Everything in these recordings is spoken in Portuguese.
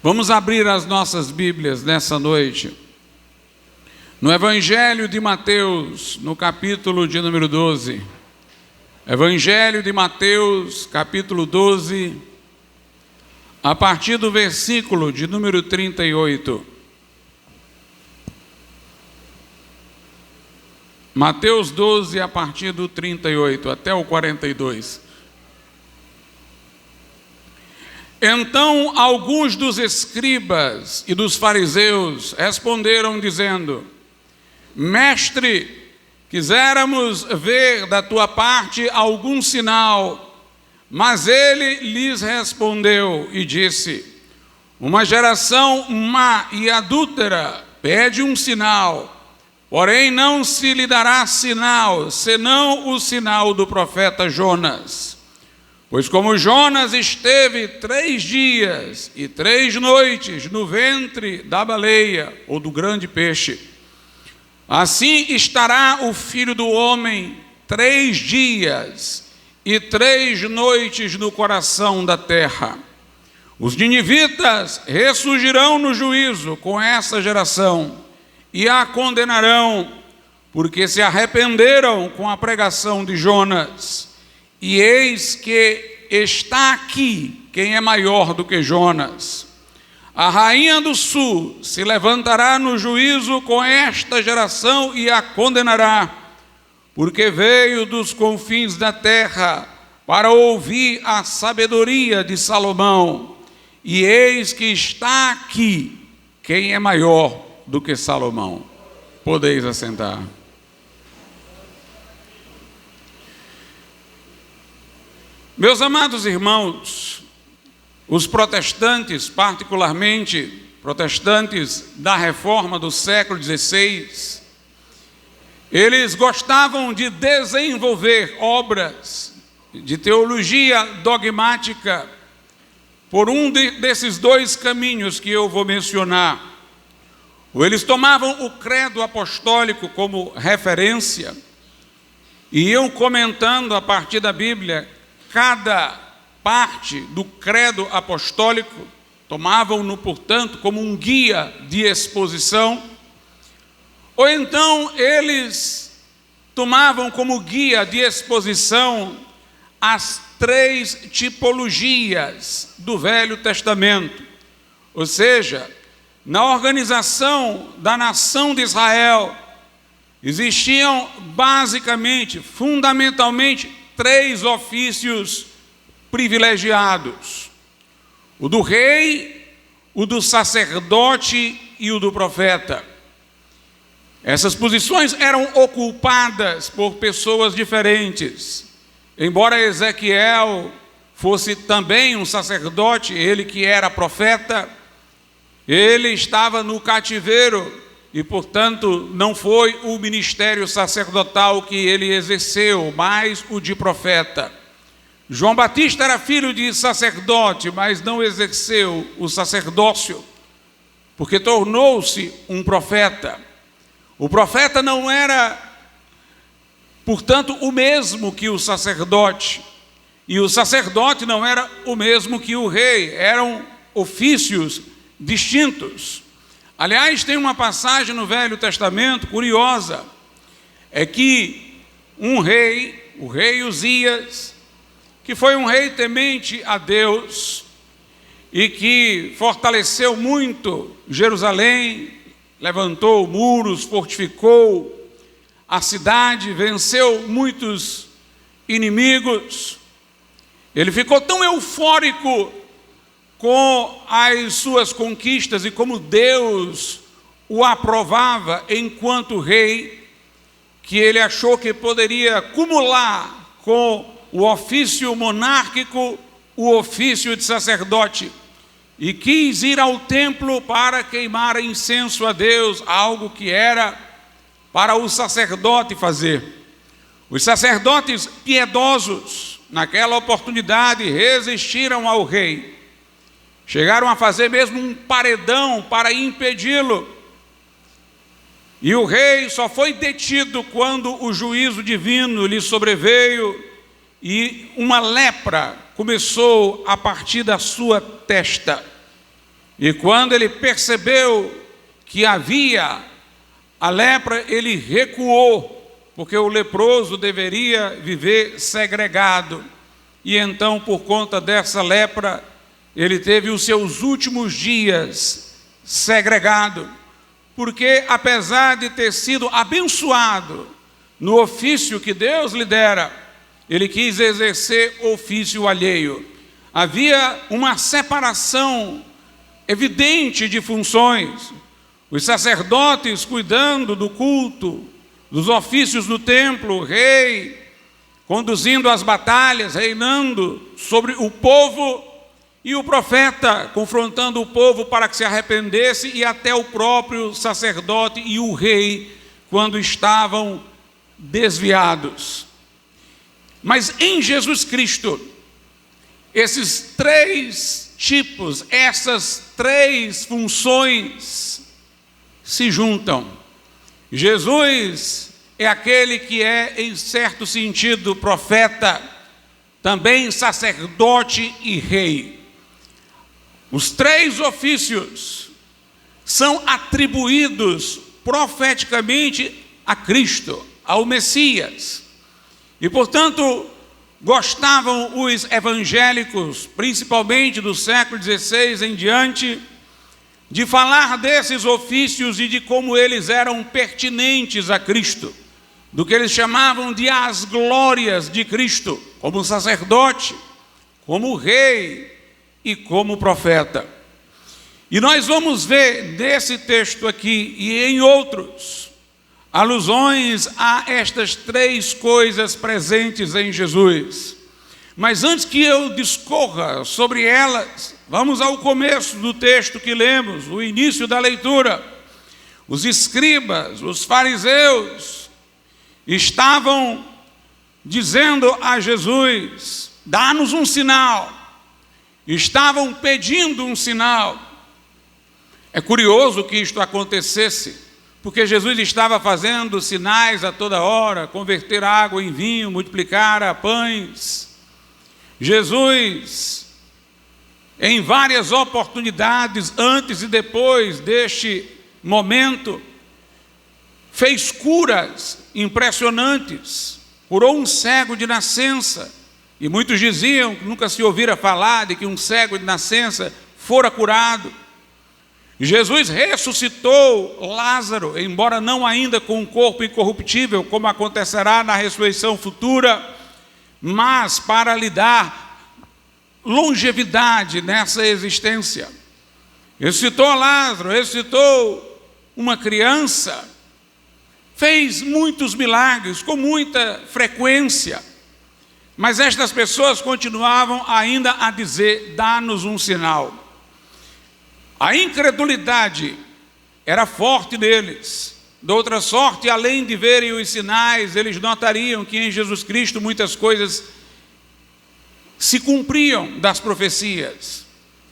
Vamos abrir as nossas Bíblias nessa noite. No Evangelho de Mateus, no capítulo de número 12. Evangelho de Mateus, capítulo 12, a partir do versículo de número 38. Mateus 12, a partir do 38 até o 42. Então alguns dos escribas e dos fariseus responderam dizendo: Mestre, quiséramos ver da tua parte algum sinal. Mas ele lhes respondeu e disse: Uma geração má e adúltera pede um sinal, porém não se lhe dará sinal, senão o sinal do profeta Jonas. Pois como Jonas esteve 3 dias e 3 noites no ventre da baleia ou do grande peixe, assim estará o Filho do Homem 3 dias e 3 noites no coração da terra. Os ninivitas ressurgirão no juízo com essa geração e a condenarão, porque se arrependeram com a pregação de Jonas. E eis que está aqui quem é maior do que Jonas. A rainha do sul se levantará no juízo com esta geração e a condenará, porque veio dos confins da terra para ouvir a sabedoria de Salomão. E eis que está aqui quem é maior do que Salomão. Podeis assentar. Meus amados irmãos, os protestantes, particularmente protestantes da Reforma do século XVI, eles gostavam de desenvolver obras de teologia dogmática por desses 2 caminhos que eu vou mencionar. Ou eles tomavam o credo apostólico como referência e iam comentando a partir da Bíblia cada parte do credo apostólico, tomavam-no, portanto, como um guia de exposição, ou então eles tomavam como guia de exposição as 3 tipologias do Velho Testamento, ou seja, na organização da nação de Israel, existiam basicamente, fundamentalmente, 3 ofícios privilegiados: o do rei, o do sacerdote e o do profeta. Essas posições eram ocupadas por pessoas diferentes. Embora Ezequiel fosse também um sacerdote, ele que era profeta, ele estava no cativeiro e, portanto, não foi o ministério sacerdotal que ele exerceu, mas o de profeta. João Batista era filho de sacerdote, mas não exerceu o sacerdócio, porque tornou-se um profeta. O profeta não era, portanto, o mesmo que o sacerdote, e o sacerdote não era o mesmo que o rei, eram ofícios distintos. Aliás, tem uma passagem no Velho Testamento curiosa, é que um rei, o rei Uzias, que foi um rei temente a Deus e que fortaleceu muito Jerusalém, levantou muros, fortificou a cidade, venceu muitos inimigos. Ele ficou tão eufórico com as suas conquistas e como Deus o aprovava enquanto rei, que ele achou que poderia acumular com o ofício monárquico o ofício de sacerdote e quis ir ao templo para queimar incenso a Deus, algo que era para o sacerdote fazer. Os sacerdotes piedosos, naquela oportunidade, resistiram ao rei. Chegaram a fazer mesmo um paredão para impedi-lo. E o rei só foi detido quando o juízo divino lhe sobreveio e uma lepra começou a partir da sua testa. E quando ele percebeu que havia a lepra, ele recuou, porque o leproso deveria viver segregado. E então, por conta dessa lepra, ele teve os seus últimos dias segregado. Porque, apesar de ter sido abençoado no ofício que Deus lhe dera, ele quis exercer ofício alheio. Havia uma separação evidente de funções. Os sacerdotes cuidando do culto, dos ofícios do templo, o rei conduzindo as batalhas, reinando sobre o povo, e o profeta confrontando o povo para que se arrependesse, e até o próprio sacerdote e o rei quando estavam desviados. Mas em Jesus Cristo, esses três tipos, essas três funções se juntam. Jesus é aquele que é, em certo sentido, profeta, também sacerdote e rei. Os três ofícios são atribuídos profeticamente a Cristo, ao Messias. E, portanto, gostavam os evangélicos, principalmente do século XVI em diante, de falar desses ofícios e de como eles eram pertinentes a Cristo, do que eles chamavam de as glórias de Cristo, como sacerdote, como rei e como profeta. E nós vamos ver nesse texto aqui e em outros alusões a estas três coisas presentes em Jesus. Mas antes que eu discorra sobre elas, vamos ao começo do texto que lemos, o início da leitura. Os escribas, os fariseus, estavam dizendo a Jesus: dá-nos um sinal. Estavam pedindo um sinal. É curioso que isto acontecesse, porque Jesus estava fazendo sinais a toda hora, converter água em vinho, multiplicar pães. Jesus, em várias oportunidades, antes e depois deste momento, fez curas impressionantes, curou um cego de nascença, e muitos diziam que nunca se ouvira falar de que um cego de nascença fora curado. Jesus ressuscitou Lázaro, embora não ainda com um corpo incorruptível, como acontecerá na ressurreição futura, mas para lhe dar longevidade nessa existência. Ressuscitou Lázaro, ressuscitou uma criança, fez muitos milagres com muita frequência, mas estas pessoas continuavam ainda a dizer: dá-nos um sinal. A incredulidade era forte neles. De outra sorte, além de verem os sinais, eles notariam que em Jesus Cristo muitas coisas se cumpriam das profecias.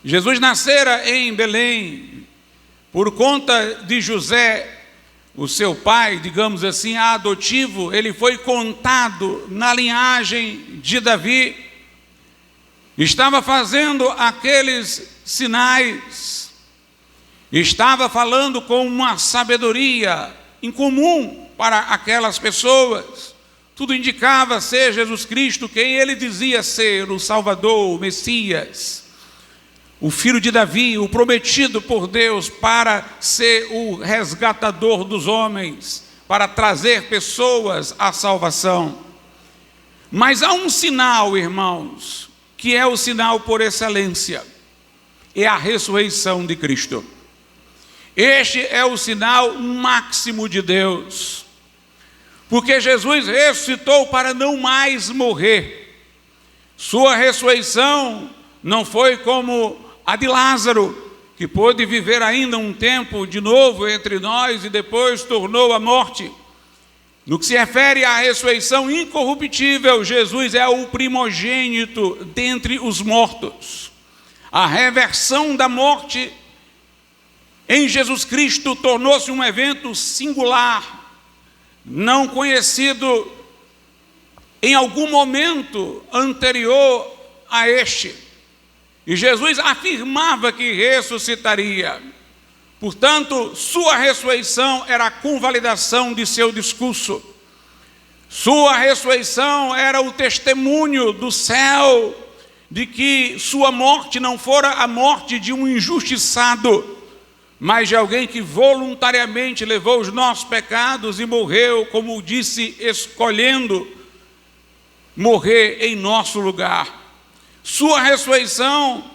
Jesus nascera em Belém, por conta de José, o seu pai, digamos assim, adotivo. Ele foi contado na linhagem de Davi, estava fazendo aqueles sinais, estava falando com uma sabedoria incomum para aquelas pessoas. Tudo indicava ser Jesus Cristo quem ele dizia ser: o Salvador, o Messias, o filho de Davi, o prometido por Deus para ser o resgatador dos homens, para trazer pessoas à salvação. Mas há um sinal, irmãos, que é o sinal por excelência: é a ressurreição de Cristo. Este é o sinal máximo de Deus, porque Jesus ressuscitou para não mais morrer. Sua ressurreição não foi como a de Lázaro, que pôde viver ainda um tempo de novo entre nós e depois tornou a morte. No que se refere à ressurreição incorruptível, Jesus é o primogênito dentre os mortos. A reversão da morte em Jesus Cristo tornou-se um evento singular, não conhecido em algum momento anterior a este. E Jesus afirmava que ressuscitaria. Portanto, sua ressurreição era a convalidação de seu discurso. Sua ressurreição era o testemunho do céu de que sua morte não fora a morte de um injustiçado, mas de alguém que voluntariamente levou os nossos pecados e morreu, como disse, escolhendo morrer em nosso lugar. Sua ressurreição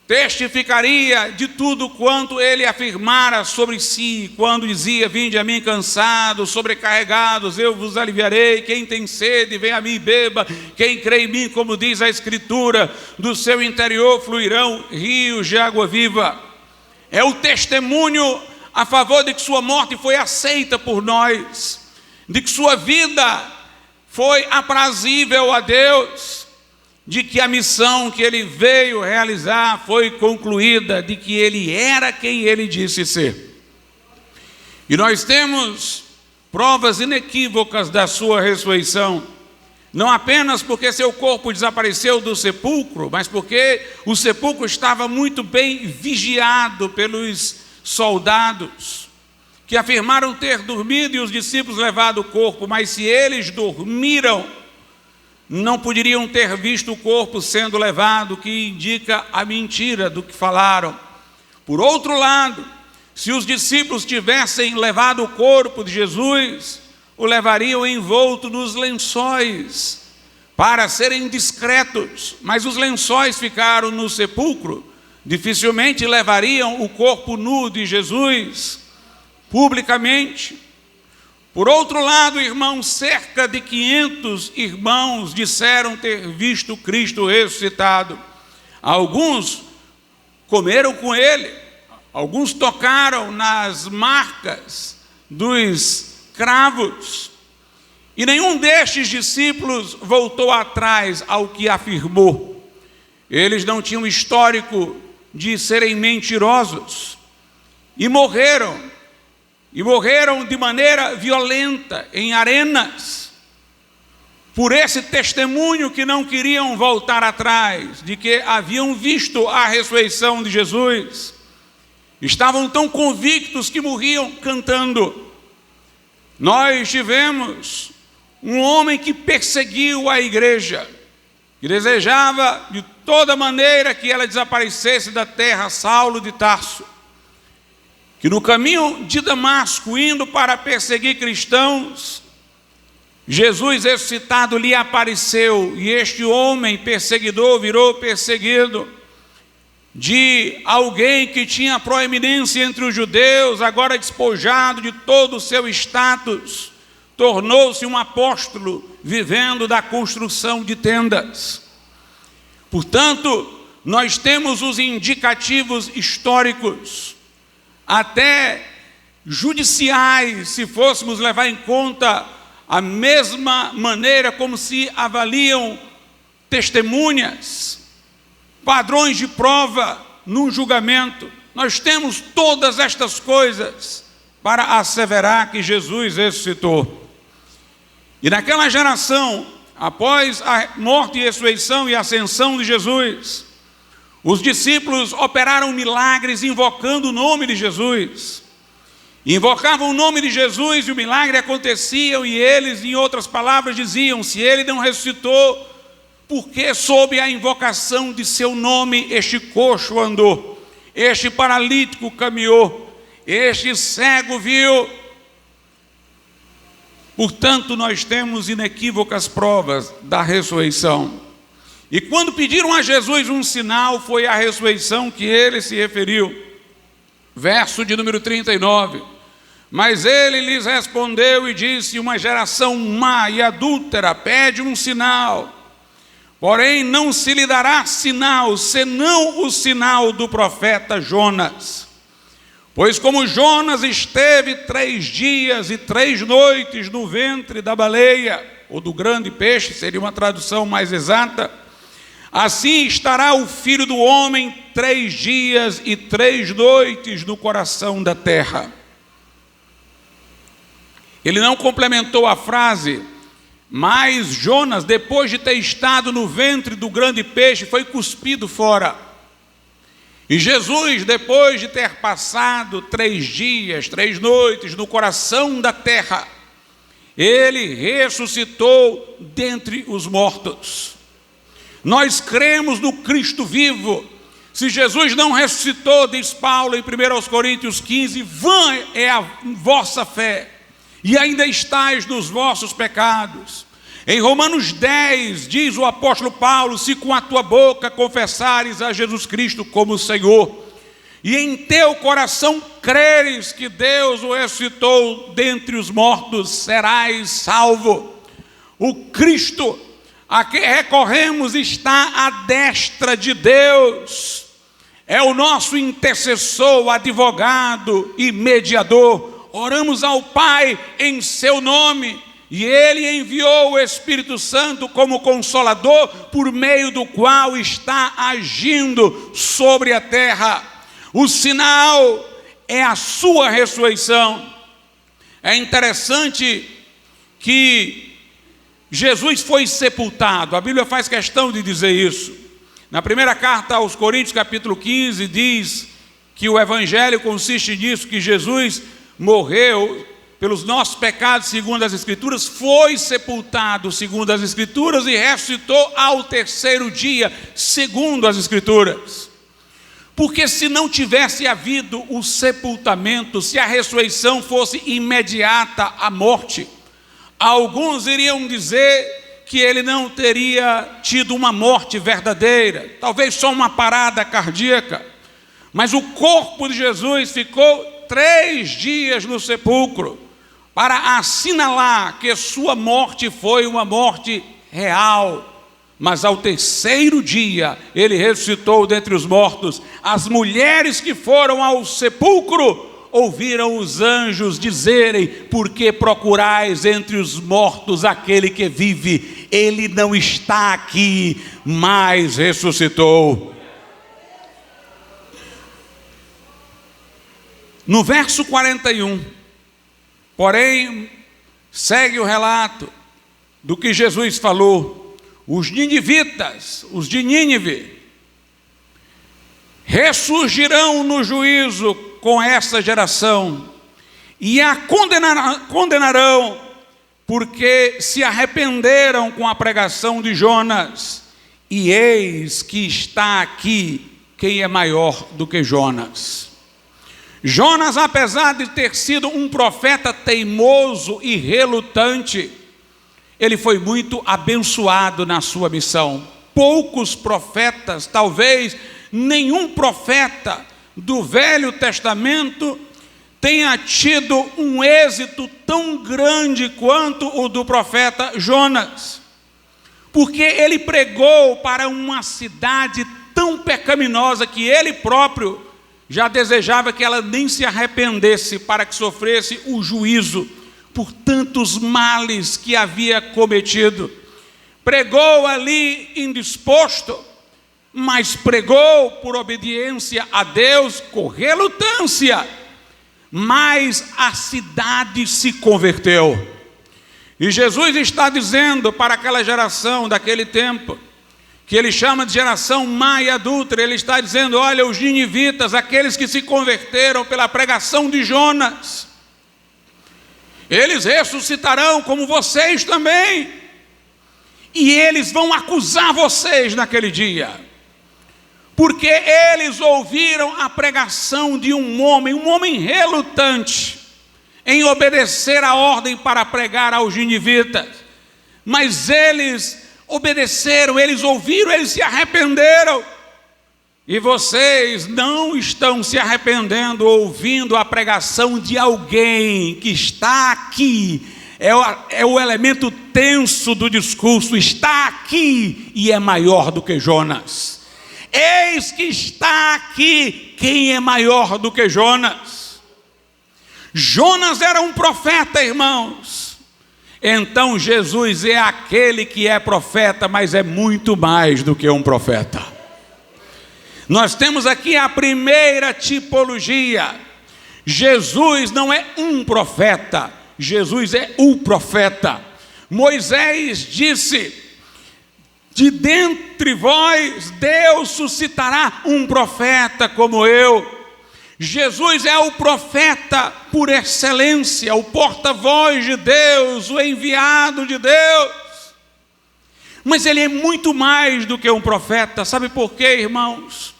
testificaria de tudo quanto ele afirmara sobre si, quando dizia: vinde a mim cansados, sobrecarregados, eu vos aliviarei. Quem tem sede, vem a mim e beba. Quem crê em mim, como diz a Escritura, do seu interior fluirão rios de água viva. É o testemunho a favor de que sua morte foi aceita por nós, de que sua vida foi aprazível a Deus, de que a missão que ele veio realizar foi concluída, de que ele era quem ele disse ser. E nós temos provas inequívocas da sua ressurreição, não apenas porque seu corpo desapareceu do sepulcro, mas porque o sepulcro estava muito bem vigiado pelos soldados, que afirmaram ter dormido e os discípulos levado o corpo, mas se eles dormiram, não poderiam ter visto o corpo sendo levado, que indica a mentira do que falaram. Por outro lado, se os discípulos tivessem levado o corpo de Jesus, o levariam envolto nos lençóis, para serem discretos, mas os lençóis ficaram no sepulcro, dificilmente levariam o corpo nu de Jesus publicamente. Por outro lado, irmãos, cerca de 500 irmãos disseram ter visto Cristo ressuscitado. Alguns comeram com ele, alguns tocaram nas marcas dos cravos, e nenhum destes discípulos voltou atrás ao que afirmou. Eles não tinham histórico de serem mentirosos, e morreram de maneira violenta em arenas, por esse testemunho que não queriam voltar atrás, de que haviam visto a ressurreição de Jesus. Estavam tão convictos que morriam cantando. Nós tivemos um homem que perseguiu a igreja, que desejava de toda maneira que ela desaparecesse da terra, Saulo de Tarso, que no caminho de Damasco, indo para perseguir cristãos, Jesus ressuscitado lhe apareceu, e este homem perseguidor virou perseguido, de alguém que tinha proeminência entre os judeus, agora despojado de todo o seu status, tornou-se um apóstolo, vivendo da construção de tendas. Portanto, nós temos os indicativos históricos, até judiciais, se fôssemos levar em conta a mesma maneira como se avaliam testemunhas, padrões de prova num julgamento. Nós temos todas estas coisas para asseverar que Jesus ressuscitou. E naquela geração, após a morte e ressurreição e ascensão de Jesus, os discípulos operaram milagres invocando o nome de Jesus. Invocavam o nome de Jesus e o milagre acontecia, e eles, em outras palavras, diziam: se ele não ressuscitou, por que sob a invocação de seu nome este coxo andou, este paralítico caminhou, este cego viu? Portanto, nós temos inequívocas provas da ressurreição. E quando pediram a Jesus um sinal, foi a ressurreição que ele se referiu. Verso de número 39. Mas ele lhes respondeu e disse: uma geração má e adúltera pede um sinal, porém não se lhe dará sinal, senão o sinal do profeta Jonas. Pois como Jonas esteve 3 dias e 3 noites no ventre da baleia, ou do grande peixe, seria uma tradução mais exata, assim estará o Filho do Homem 3 dias e 3 noites no coração da terra. Ele não complementou a frase, mas Jonas, depois de ter estado no ventre do grande peixe, foi cuspido fora. E Jesus, depois de ter passado 3 dias, 3 noites no coração da terra, ele ressuscitou dentre os mortos. Nós cremos no Cristo vivo. Se Jesus não ressuscitou, diz Paulo em 1 Coríntios 15, vã é a vossa fé, e ainda estáis nos vossos pecados. Em Romanos 10, diz o apóstolo Paulo, se com a tua boca confessares a Jesus Cristo como Senhor, e em teu coração creres que Deus o ressuscitou dentre os mortos, serás salvo. O Cristo a que recorremos está à destra de Deus, é o nosso intercessor, advogado e mediador. Oramos ao Pai em seu nome, e Ele enviou o Espírito Santo como Consolador, por meio do qual está agindo sobre a terra. O sinal é a sua ressurreição. É interessante que Jesus foi sepultado, a Bíblia faz questão de dizer isso. Na primeira carta aos Coríntios, capítulo 15, diz que o Evangelho consiste nisso, que Jesus morreu pelos nossos pecados, segundo as Escrituras, foi sepultado, segundo as Escrituras, e ressuscitou ao 3º dia, segundo as Escrituras. Porque se não tivesse havido o sepultamento, se a ressurreição fosse imediata à morte, alguns iriam dizer que ele não teria tido uma morte verdadeira, talvez só uma parada cardíaca. Mas o corpo de Jesus ficou 3 dias no sepulcro, para assinalar que sua morte foi uma morte real. Mas ao 3º dia, ele ressuscitou dentre os mortos. As mulheres que foram ao sepulcro ouviram os anjos dizerem: por que procurais entre os mortos aquele que vive? Ele não está aqui, mas ressuscitou. No verso 41, porém, segue o relato do que Jesus falou. Os ninivitas, os de Nínive, ressurgirão no juízo com essa geração e a condenarão, porque se arrependeram com a pregação de Jonas. E eis que está aqui quem é maior do que Jonas. Jonas, apesar de ter sido um profeta teimoso e relutante, ele foi muito abençoado na sua missão. Poucos profetas, talvez nenhum profeta do Velho Testamento tenha tido um êxito tão grande quanto o do profeta Jonas, porque ele pregou para uma cidade tão pecaminosa que ele próprio já desejava que ela nem se arrependesse, para que sofresse o juízo por tantos males que havia cometido. Pregou ali indisposto, mas pregou por obediência a Deus com relutância, mas a cidade se converteu. E Jesus está dizendo para aquela geração daquele tempo, que ele chama de geração má e adúltera, ele está dizendo: olha, os ninivitas, aqueles que se converteram pela pregação de Jonas, eles ressuscitarão como vocês também, e eles vão acusar vocês naquele dia, porque eles ouviram a pregação de um homem relutante em obedecer a ordem para pregar aos ninivitas, mas eles obedeceram, eles ouviram, eles se arrependeram. E vocês não estão se arrependendo, ouvindo a pregação de alguém que está aqui. É o elemento tenso do discurso: está aqui e é maior do que Jonas. Eis que está aqui quem é maior do que Jonas. Jonas era um profeta, irmãos. Então Jesus é aquele que é profeta, mas é muito mais do que um profeta. Nós temos aqui a primeira tipologia. Jesus não é um profeta, Jesus é o profeta. Moisés disse: de dentre vós Deus suscitará um profeta como eu. Jesus é o profeta por excelência, o porta-voz de Deus, o enviado de Deus. Mas ele é muito mais do que um profeta. Sabe por quê, irmãos?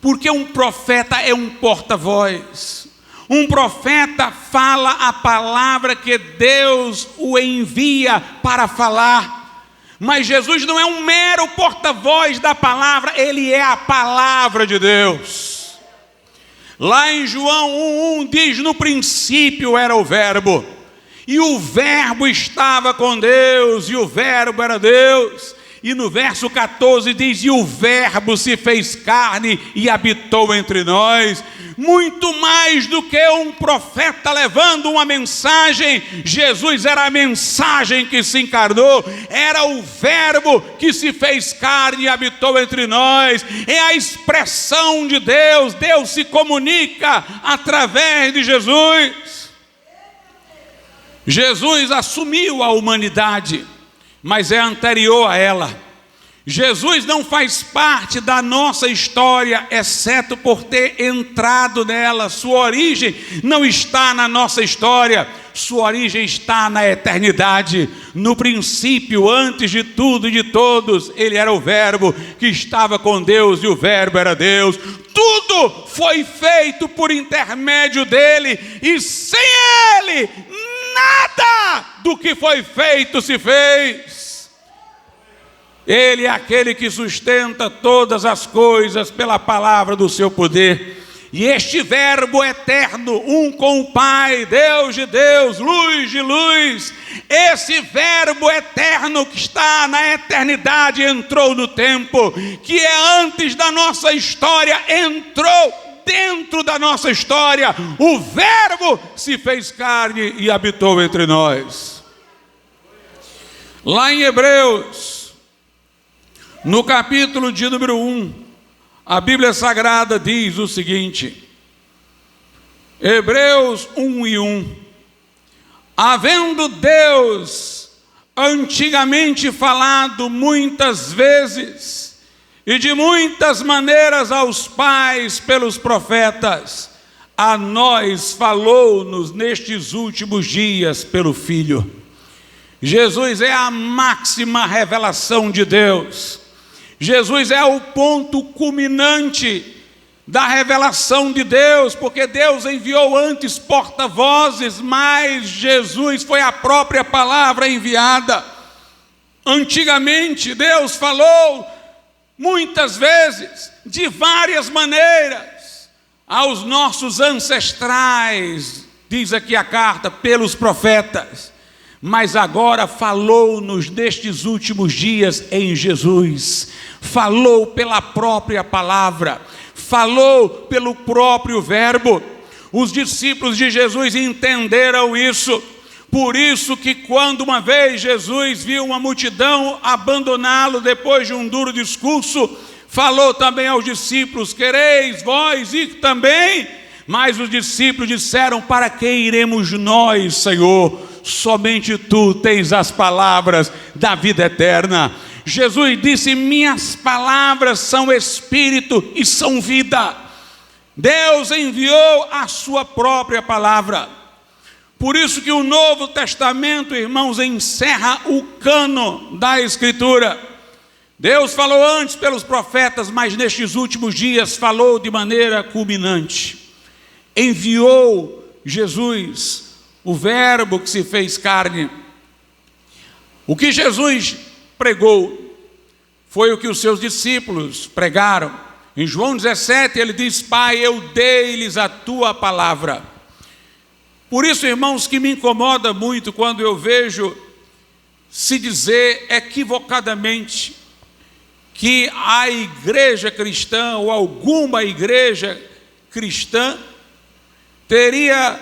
Porque um profeta é um porta-voz. Um profeta fala a palavra que Deus o envia para falar. Mas Jesus não é um mero porta-voz da palavra, ele é a palavra de Deus. Lá em João 1:1 diz: no princípio era o Verbo, e o Verbo estava com Deus, e o Verbo era Deus. E no verso 14 diz: e o Verbo se fez carne e habitou entre nós. Muito mais do que um profeta levando uma mensagem, Jesus era a mensagem que se encarnou, era o Verbo que se fez carne e habitou entre nós. É a expressão de Deus, Deus se comunica através de Jesus. Jesus assumiu a humanidade, mas é anterior a ela. Jesus não faz parte da nossa história, exceto por ter entrado nela. Sua origem não está na nossa história, sua origem está na eternidade. No princípio, antes de tudo e de todos, ele era o Verbo que estava com Deus, e o Verbo era Deus. Tudo foi feito por intermédio dele, e sem ele, nada do que foi feito se fez. Ele é aquele que sustenta todas as coisas pela palavra do seu poder. E este Verbo eterno, um com o Pai, Deus de Deus, luz de luz, esse Verbo eterno que está na eternidade entrou no tempo, que é antes da nossa história, entrou dentro da nossa história. O Verbo se fez carne e habitou entre nós. Lá em Hebreus, no capítulo de número 1, a Bíblia Sagrada diz o seguinte: Hebreus 1:1: havendo Deus antigamente falado muitas vezes e de muitas maneiras aos pais pelos profetas, a nós falou-nos nestes últimos dias pelo Filho. Jesus é a máxima revelação de Deus. Jesus é o ponto culminante da revelação de Deus, porque Deus enviou antes porta-vozes, mas Jesus foi a própria palavra enviada. Antigamente Deus falou muitas vezes, de várias maneiras, aos nossos ancestrais, diz aqui a carta, pelos profetas. Mas agora falou-nos nestes últimos dias em Jesus, falou pela própria palavra, falou pelo próprio Verbo. Os discípulos de Jesus entenderam isso, por isso que quando uma vez Jesus viu uma multidão abandoná-lo depois de um duro discurso, falou também aos discípulos: quereis vós ir também? Mas os discípulos disseram: para que iremos nós, Senhor? Somente tu tens as palavras da vida eterna. Jesus disse: minhas palavras são espírito e são vida. Deus enviou a sua própria palavra. Por isso que o Novo Testamento, irmãos, encerra o cânon da Escritura. Deus falou antes pelos profetas, mas nestes últimos dias falou de maneira culminante. Enviou Jesus, o Verbo que se fez carne. O que Jesus pregou foi o que os seus discípulos pregaram. Em João 17 ele diz: Pai, eu dei-lhes a tua palavra. Por isso, irmãos, que me incomoda muito quando eu vejo se dizer equivocadamente que a igreja cristã ou alguma igreja cristã teria,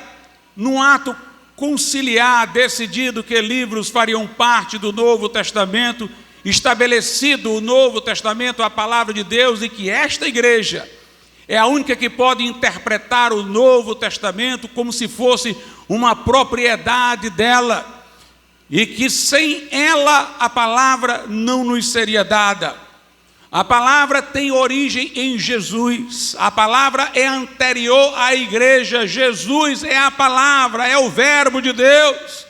num ato conciliar, decidido que livros fariam parte do Novo Testamento, estabelecido o Novo Testamento, a palavra de Deus, e que esta igreja é a única que pode interpretar o Novo Testamento como se fosse uma propriedade dela. e que sem ela a palavra não nos seria dada. A palavra tem origem em Jesus, a palavra é anterior à igreja, Jesus é a palavra, é o verbo de Deus.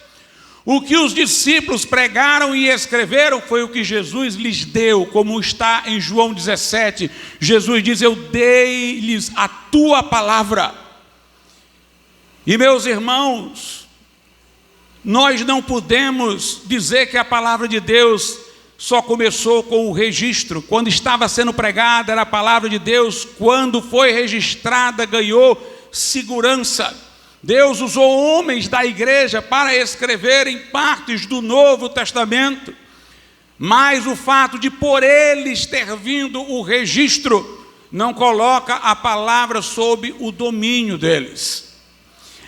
O que os discípulos pregaram e escreveram foi o que Jesus lhes deu, como está em João 17. Jesus diz: eu dei-lhes a tua palavra. E meus irmãos, nós não podemos dizer que a palavra de Deus só começou com o registro. Quando estava sendo pregada era a palavra de Deus, quando foi registrada ganhou segurança. Deus usou homens da igreja para escreverem partes do Novo Testamento, mas o fato de por eles ter vindo o registro não coloca a palavra sob o domínio deles.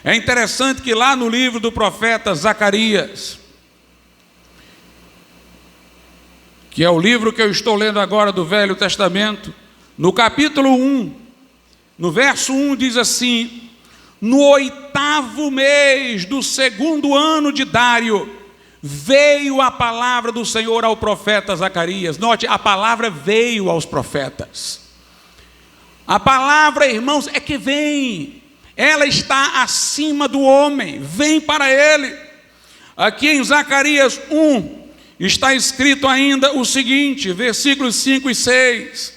É interessante que lá no livro do profeta Zacarias, que é o livro que eu estou lendo agora do Velho Testamento, no capítulo 1, no verso 1 diz assim: no 8º mês do 2º ano de Dário, veio a palavra do Senhor ao profeta Zacarias. Note, a palavra veio aos profetas. A palavra, irmãos, é que vem. Ela está acima do homem, vem para ele. Aqui em Zacarias 1, está escrito ainda o seguinte, versículos 5 e 6.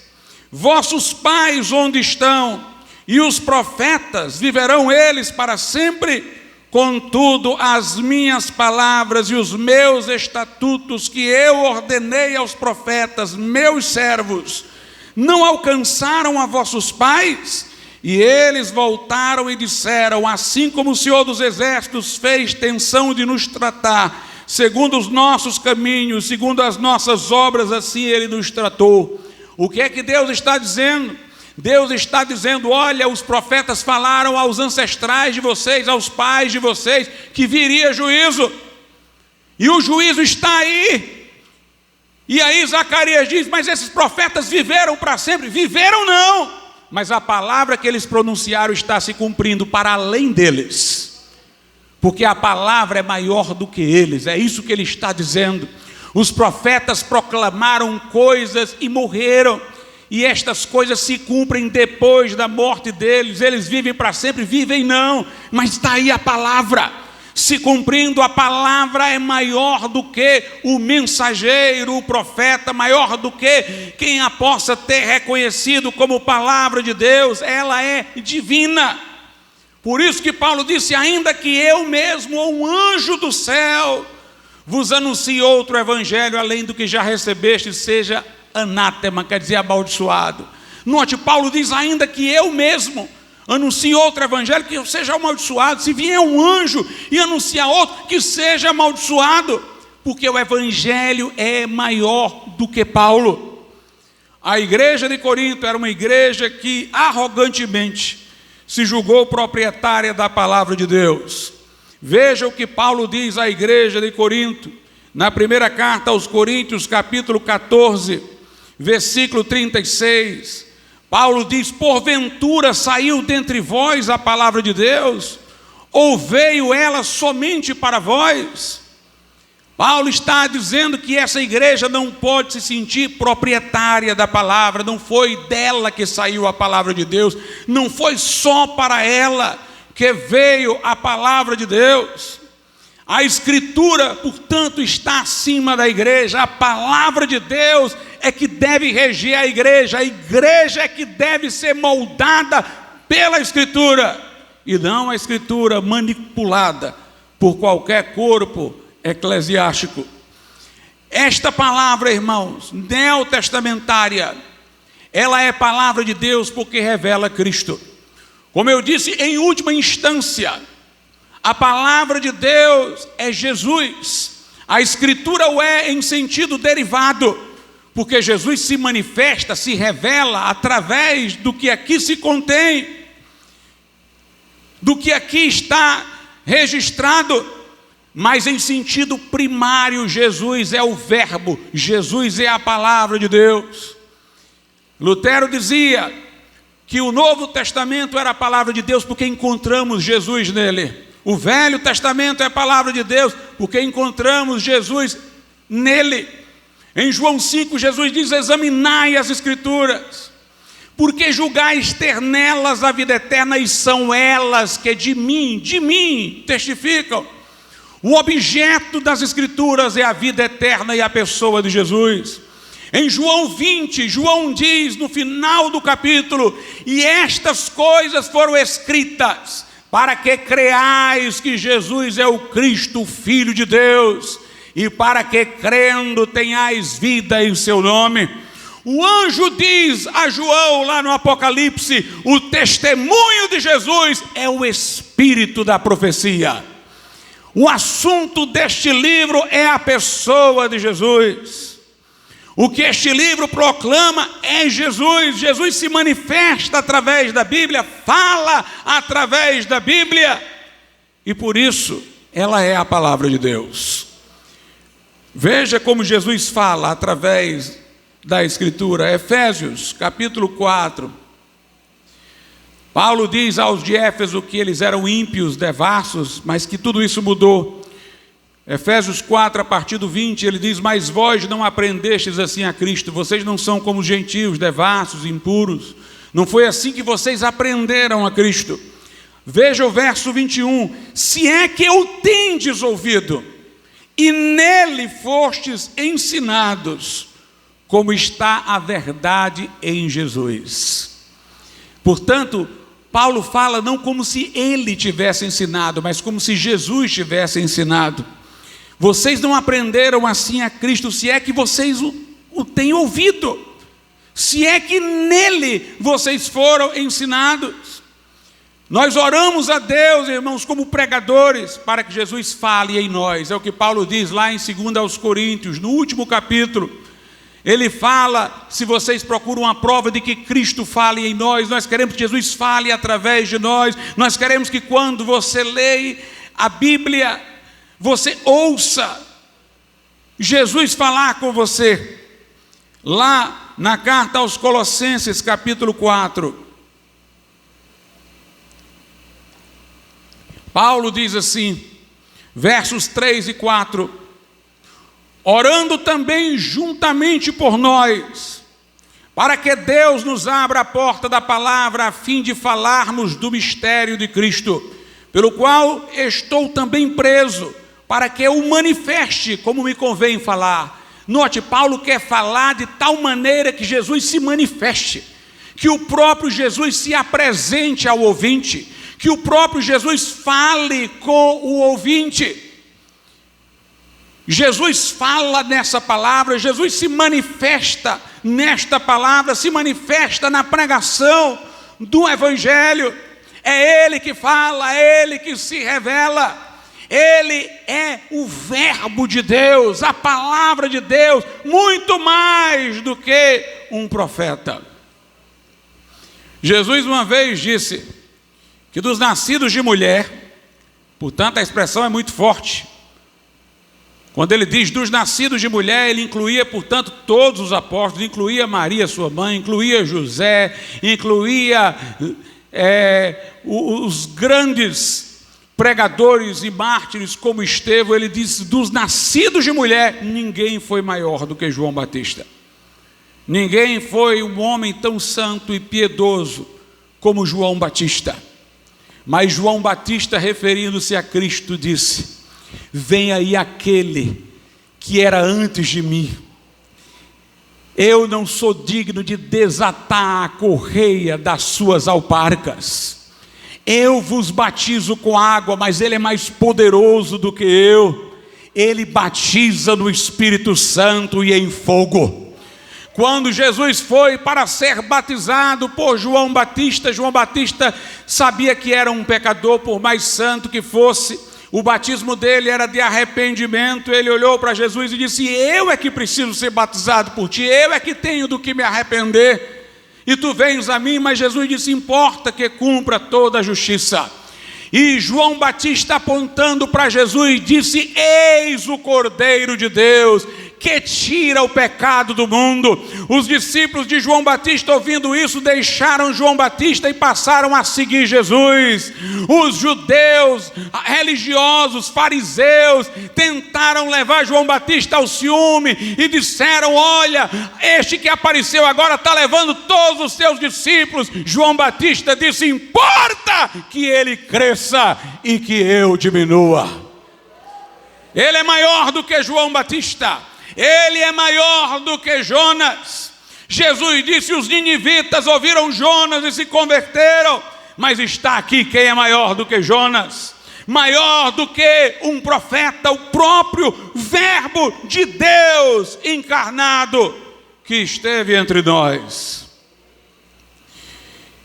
Vossos pais onde estão? E os profetas, viverão eles para sempre? Contudo, as minhas palavras e os meus estatutos que eu ordenei aos profetas, meus servos, não alcançaram a vossos pais? E eles voltaram e disseram: assim como o Senhor dos Exércitos fez tensão de nos tratar, segundo os nossos caminhos, segundo as nossas obras, assim Ele nos tratou. O que é que Deus está dizendo? Deus está dizendo: olha, os profetas falaram aos ancestrais de vocês, aos pais de vocês, que viria juízo. E o juízo está aí. E aí Zacarias diz: mas esses profetas viveram para sempre? Viveram não. Mas a palavra que eles pronunciaram está se cumprindo para além deles. Porque a palavra é maior do que eles, é isso que ele está dizendo. Os profetas proclamaram coisas e morreram, e estas coisas se cumprem depois da morte deles. Eles vivem para sempre? Vivem não, mas está aí a palavra se cumprindo. A palavra é maior do que o mensageiro, o profeta, maior do que quem a possa ter reconhecido como palavra de Deus. Ela é divina. Por isso que Paulo disse: ainda que eu mesmo, ou um anjo do céu, vos anuncie outro evangelho, além do que já recebeste, seja anátema, quer dizer amaldiçoado. Note, Paulo diz: ainda que eu mesmo anuncie outro evangelho, que eu seja amaldiçoado. Se vier um anjo e anunciar outro, que seja amaldiçoado, porque o evangelho é maior do que Paulo. A igreja de Corinto era uma igreja que arrogantemente se julgou proprietária da palavra de Deus. Veja o que Paulo diz à igreja de Corinto, na primeira carta aos Coríntios, capítulo 14, versículo 36. Paulo diz: porventura saiu dentre vós a palavra de Deus? Ou veio ela somente para vós? Paulo está dizendo que essa igreja não pode se sentir proprietária da palavra. Não foi dela que saiu a palavra de Deus, não foi só para ela que veio a palavra de Deus. A Escritura, portanto, está acima da igreja. A palavra de Deus é que deve reger a igreja é que deve ser moldada pela Escritura, e não a Escritura manipulada por qualquer corpo eclesiástico. Esta palavra, irmãos, neotestamentária, ela é palavra de Deus porque revela Cristo. Como eu disse, em última instância, a palavra de Deus é Jesus. A Escritura o é em sentido derivado, porque Jesus se manifesta, se revela através do que aqui se contém, do que aqui está registrado. Mas em sentido primário, Jesus é o verbo, Jesus é a palavra de Deus. Lutero dizia que o Novo Testamento era a palavra de Deus porque encontramos Jesus nele. O Velho Testamento é a palavra de Deus, porque encontramos Jesus nele. Em João 5, Jesus diz: examinai as Escrituras, porque julgais ter nelas a vida eterna, e são elas que de mim testificam. O objeto das Escrituras é a vida eterna e a pessoa de Jesus. Em João 20, João diz no final do capítulo: e estas coisas foram escritas para que creais que Jesus é o Cristo, o Filho de Deus, e para que crendo tenhais vida em seu nome. O anjo diz a João lá no Apocalipse: o testemunho de Jesus é o espírito da profecia. O assunto deste livro é a pessoa de Jesus. O que este livro proclama é Jesus. Jesus se manifesta através da Bíblia, fala através da Bíblia, e por isso ela é a palavra de Deus. Veja como Jesus fala através da Escritura. Efésios capítulo 4. Paulo diz aos de Éfeso que eles eram ímpios, devassos, mas que tudo isso mudou. Efésios 4, a partir do 20, ele diz: mas vós não aprendestes assim a Cristo, vocês não são como os gentios, devassos, impuros. Não foi assim que vocês aprenderam a Cristo. Veja o verso 21, se é que o tendes ouvido, e nele fostes ensinados, como está a verdade em Jesus. Portanto, Paulo fala não como se ele tivesse ensinado, mas como se Jesus tivesse ensinado. Vocês não aprenderam assim a Cristo, se é que vocês o têm ouvido, se é que nele vocês foram ensinados. Nós oramos a Deus, irmãos, como pregadores, para que Jesus fale em nós. É o que Paulo diz lá em 2 Coríntios, no último capítulo. Ele fala: se vocês procuram a prova de que Cristo fale em nós, nós queremos que Jesus fale através de nós. Nós queremos que quando você lê a Bíblia, você ouça Jesus falar com você. Lá na carta aos Colossenses, capítulo 4, Paulo diz assim, versos 3 e 4: orando também juntamente por nós, para que Deus nos abra a porta da palavra, a fim de falarmos do mistério de Cristo, pelo qual estou também preso, para que eu o manifeste como me convém falar. Note, Paulo quer falar de tal maneira que Jesus se manifeste, que o próprio Jesus se apresente ao ouvinte, que o próprio Jesus fale com o ouvinte. Jesus fala nessa palavra, Jesus se manifesta nesta palavra, se manifesta na pregação do Evangelho. É Ele que fala, é Ele que se revela. Ele é o verbo de Deus, a palavra de Deus, muito mais do que um profeta. Jesus uma vez disse que dos nascidos de mulher, portanto a expressão é muito forte. Quando ele diz dos nascidos de mulher, ele incluía, portanto, todos os apóstolos, incluía Maria, sua mãe, incluía José, incluía os grandes pregadores e mártires como Estevão. Ele disse: dos nascidos de mulher, ninguém foi maior do que João Batista. Ninguém foi um homem tão santo e piedoso como João Batista. Mas João Batista, referindo-se a Cristo, disse: vem aí aquele que era antes de mim. Eu não sou digno de desatar a correia das suas alparcas. Eu vos batizo com água, mas ele é mais poderoso do que eu. Ele batiza no Espírito Santo e em fogo. Quando Jesus foi para ser batizado por João Batista, João Batista sabia que era um pecador, por mais santo que fosse. O batismo dele era de arrependimento. Ele olhou para Jesus e disse: eu é que preciso ser batizado por ti, eu é que tenho do que me arrepender. E tu vens a mim. Mas Jesus disse: importa que cumpra toda a justiça. E João Batista, apontando para Jesus, disse: eis o Cordeiro de Deus, que tira o pecado do mundo. Os discípulos de João Batista, ouvindo isso, deixaram João Batista e passaram a seguir Jesus. Os judeus, religiosos, fariseus, tentaram levar João Batista ao ciúme e disseram: olha, este que apareceu agora está levando todos os seus discípulos. João Batista disse: importa que ele cresça e que eu diminua. Ele é maior do que João Batista, ele é maior do que Jonas. Jesus disse: os ninivitas ouviram Jonas e se converteram, mas está aqui quem é maior do que Jonas, maior do que um profeta, o próprio Verbo de Deus encarnado que esteve entre nós.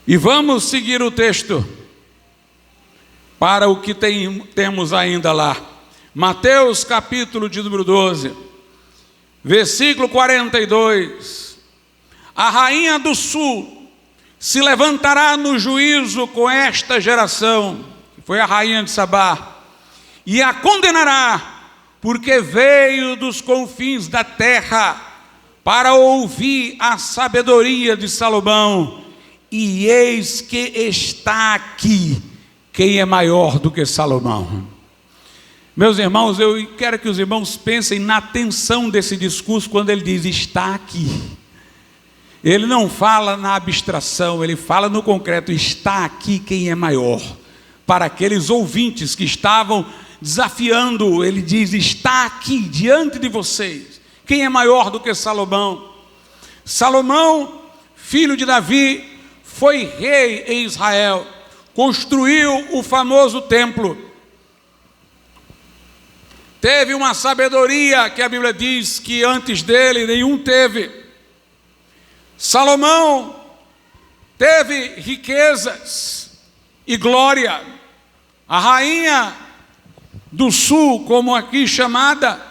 E vamos seguir o texto para o que temos ainda lá. Mateus capítulo de número 12, versículo 42. A rainha do sul se levantará no juízo com esta geração, que foi a rainha de Sabá, e a condenará, porque veio dos confins da terra para ouvir a sabedoria de Salomão, e eis que está aqui quem é maior do que Salomão. Meus irmãos, eu quero que os irmãos pensem na tensão desse discurso quando ele diz: está aqui. Ele não fala na abstração, ele fala no concreto: está aqui quem é maior. Para aqueles ouvintes que estavam desafiando, ele diz: está aqui diante de vocês quem é maior do que Salomão. Salomão, filho de Davi, foi rei em Israel, construiu o famoso templo. Teve uma sabedoria que a Bíblia diz que antes dele nenhum teve. Salomão teve riquezas e glória. A rainha do sul, como aqui chamada,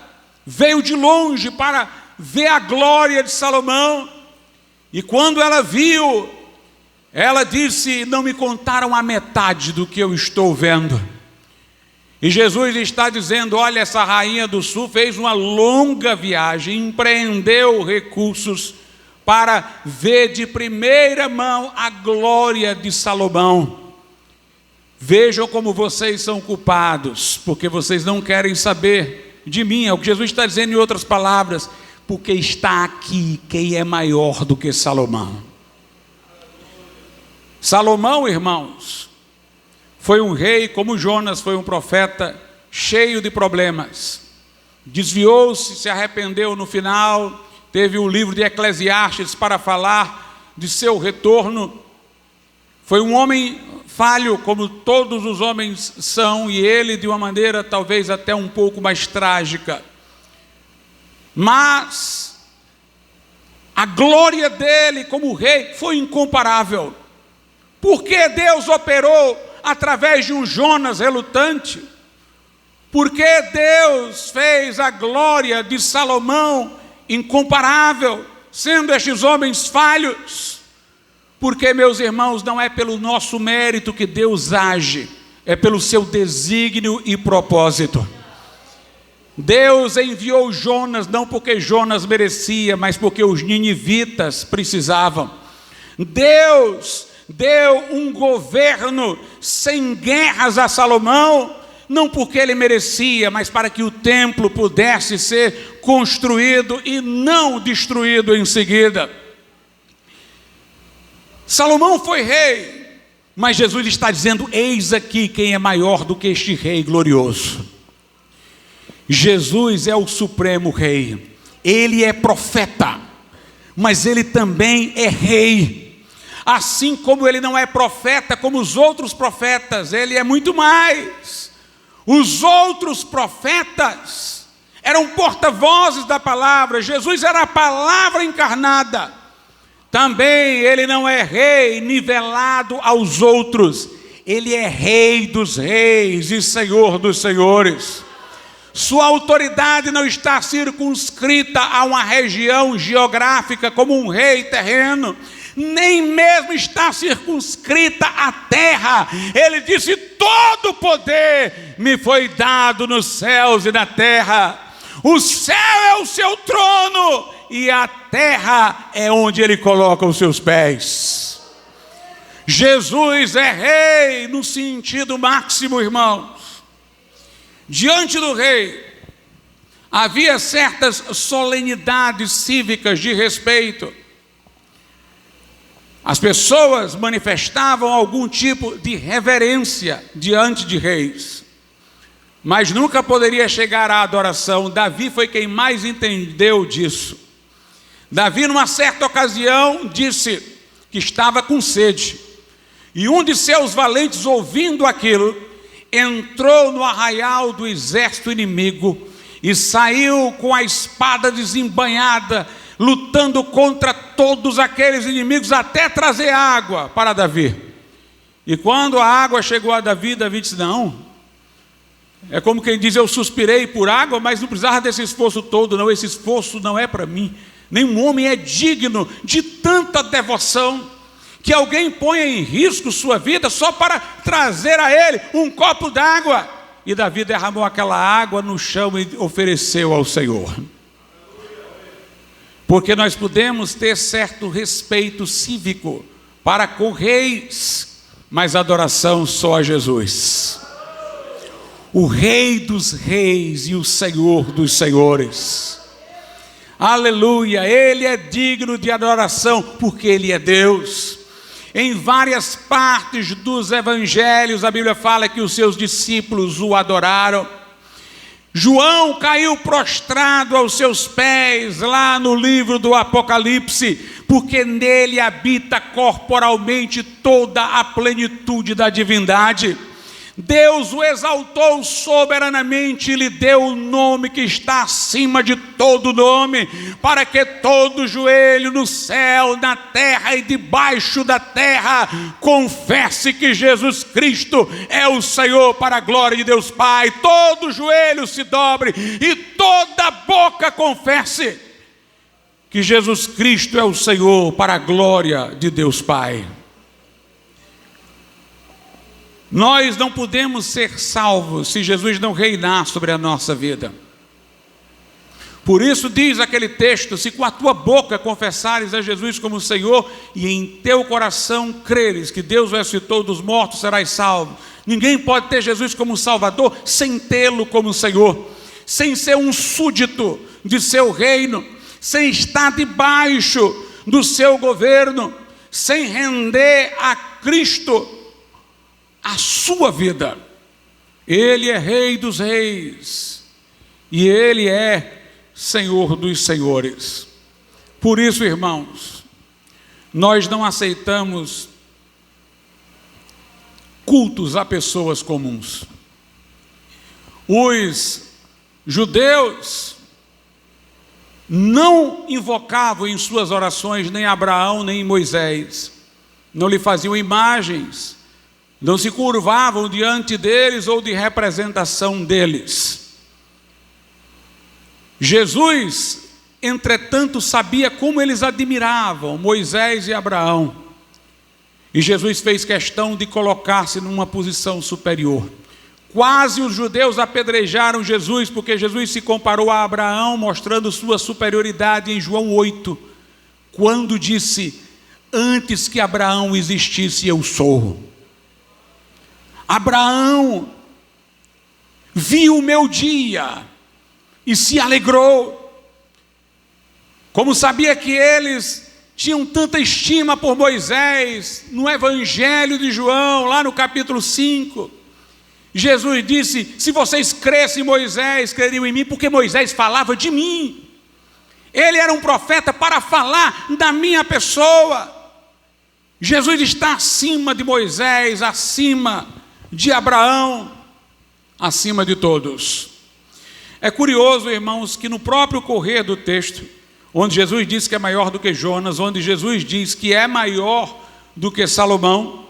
veio de longe para ver a glória de Salomão. E quando ela viu, ela disse: não me contaram a metade do que eu estou vendo. E Jesus está dizendo: olha, essa rainha do sul fez uma longa viagem, empreendeu recursos para ver de primeira mão a glória de Salomão. Vejam como vocês são culpados, porque vocês não querem saber de mim. É o que Jesus está dizendo em outras palavras: porque está aqui quem é maior do que Salomão. Salomão, irmãos, foi um rei como Jonas foi um profeta, cheio de problemas. Desviou-se, se arrependeu no final, teve o livro de Eclesiastes para falar de seu retorno. Foi um homem falho, como todos os homens são, e ele de uma maneira talvez até um pouco mais trágica. Mas a glória dele como rei foi incomparável. Porque Deus operou através de um Jonas relutante? Porque Deus fez a glória de Salomão incomparável, sendo estes homens falhos? Porque, meus irmãos, não é pelo nosso mérito que Deus age, é pelo seu desígnio e propósito. Deus enviou Jonas não porque Jonas merecia, mas porque os ninivitas precisavam. Deus deu um governo sem guerras a Salomão, não porque ele merecia, mas para que o templo pudesse ser construído e não destruído em seguida. Salomão foi rei, mas Jesus está dizendo: eis aqui quem é maior do que este rei glorioso. Jesus é o supremo rei. Ele é profeta, mas ele também é rei. Assim como ele não é profeta como os outros profetas, ele é muito mais. Os outros profetas eram porta-vozes da palavra. Jesus era a palavra encarnada. Também ele não é rei nivelado aos outros. Ele é rei dos reis e senhor dos senhores. Sua autoridade não está circunscrita a uma região geográfica como um rei terreno, nem mesmo está circunscrita à terra. Ele disse: todo poder me foi dado nos céus e na terra. O céu é o seu trono e a terra é onde ele coloca os seus pés. Jesus é rei no sentido máximo, irmãos. Diante do rei havia certas solenidades cívicas de respeito. As pessoas manifestavam algum tipo de reverência diante de reis, mas nunca poderia chegar à adoração. Davi foi quem mais entendeu disso. Davi, numa certa ocasião, disse que estava com sede, e um de seus valentes, ouvindo aquilo, entrou no arraial do exército inimigo e saiu com a espada desembainhada, lutando contra todos aqueles inimigos, até trazer água para Davi. E quando a água chegou a Davi, Davi disse: não, é como quem diz, eu suspirei por água, mas não precisava desse esforço todo, não, esse esforço não é para mim. Nenhum homem é digno de tanta devoção, que alguém ponha em risco sua vida só para trazer a ele um copo d'água. E Davi derramou aquela água no chão e ofereceu ao Senhor. Porque nós podemos ter certo respeito cívico para com reis, mas adoração só a Jesus, o Rei dos reis e o Senhor dos senhores. Aleluia, Ele é digno de adoração, porque Ele é Deus. Em várias partes dos evangelhos, a Bíblia fala que os seus discípulos o adoraram. João caiu prostrado aos seus pés, lá no livro do Apocalipse, porque nele habita corporalmente toda a plenitude da divindade. Deus o exaltou soberanamente e lhe deu o nome que está acima de todo nome, para que todo joelho no céu, na terra e debaixo da terra confesse que Jesus Cristo é o Senhor, para a glória de Deus Pai. Todo joelho se dobre e toda boca confesse que Jesus Cristo é o Senhor, para a glória de Deus Pai. Nós não podemos ser salvos se Jesus não reinar sobre a nossa vida. Por isso diz aquele texto: se com a tua boca confessares a Jesus como Senhor e em teu coração creres que Deus o ressuscitou dos mortos, serás salvo. Ninguém pode ter Jesus como Salvador sem tê-lo como Senhor, sem ser um súdito de seu reino, sem estar debaixo do seu governo, sem render a Cristo a sua vida. Ele é Rei dos reis e Ele é Senhor dos senhores. Por isso, irmãos, nós não aceitamos cultos a pessoas comuns. Os judeus não invocavam em suas orações nem Abraão nem Moisés, não lhe faziam imagens, não se curvavam diante deles ou de representação deles. Jesus, entretanto, sabia como eles admiravam Moisés e Abraão, e Jesus fez questão de colocar-se numa posição superior. Quase os judeus apedrejaram Jesus, porque Jesus se comparou a Abraão, mostrando sua superioridade em João 8, quando disse: antes que Abraão existisse, eu sou. Abraão viu o meu dia e se alegrou. Como sabia que eles tinham tanta estima por Moisés, no Evangelho de João, lá no capítulo 5, Jesus disse: se vocês crescem em Moisés, creriam em mim, porque Moisés falava de mim. Ele era um profeta para falar da minha pessoa. Jesus está acima de Moisés, acima de Abraão, acima de todos. É curioso, irmãos, que no próprio correr do texto, onde Jesus diz que é maior do que Jonas, onde Jesus diz que é maior do que Salomão,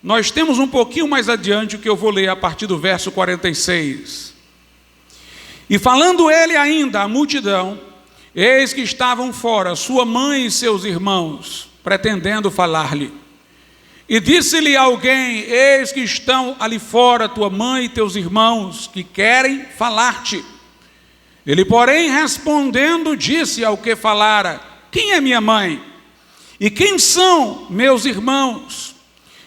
nós temos um pouquinho mais adiante o que eu vou ler a partir do verso 46. E falando ele ainda à multidão, eis que estavam fora sua mãe e seus irmãos, pretendendo falar-lhe. E disse-lhe alguém: eis que estão ali fora tua mãe e teus irmãos, que querem falar-te. Ele, porém, respondendo, disse ao que falara: quem é minha mãe? E quem são meus irmãos?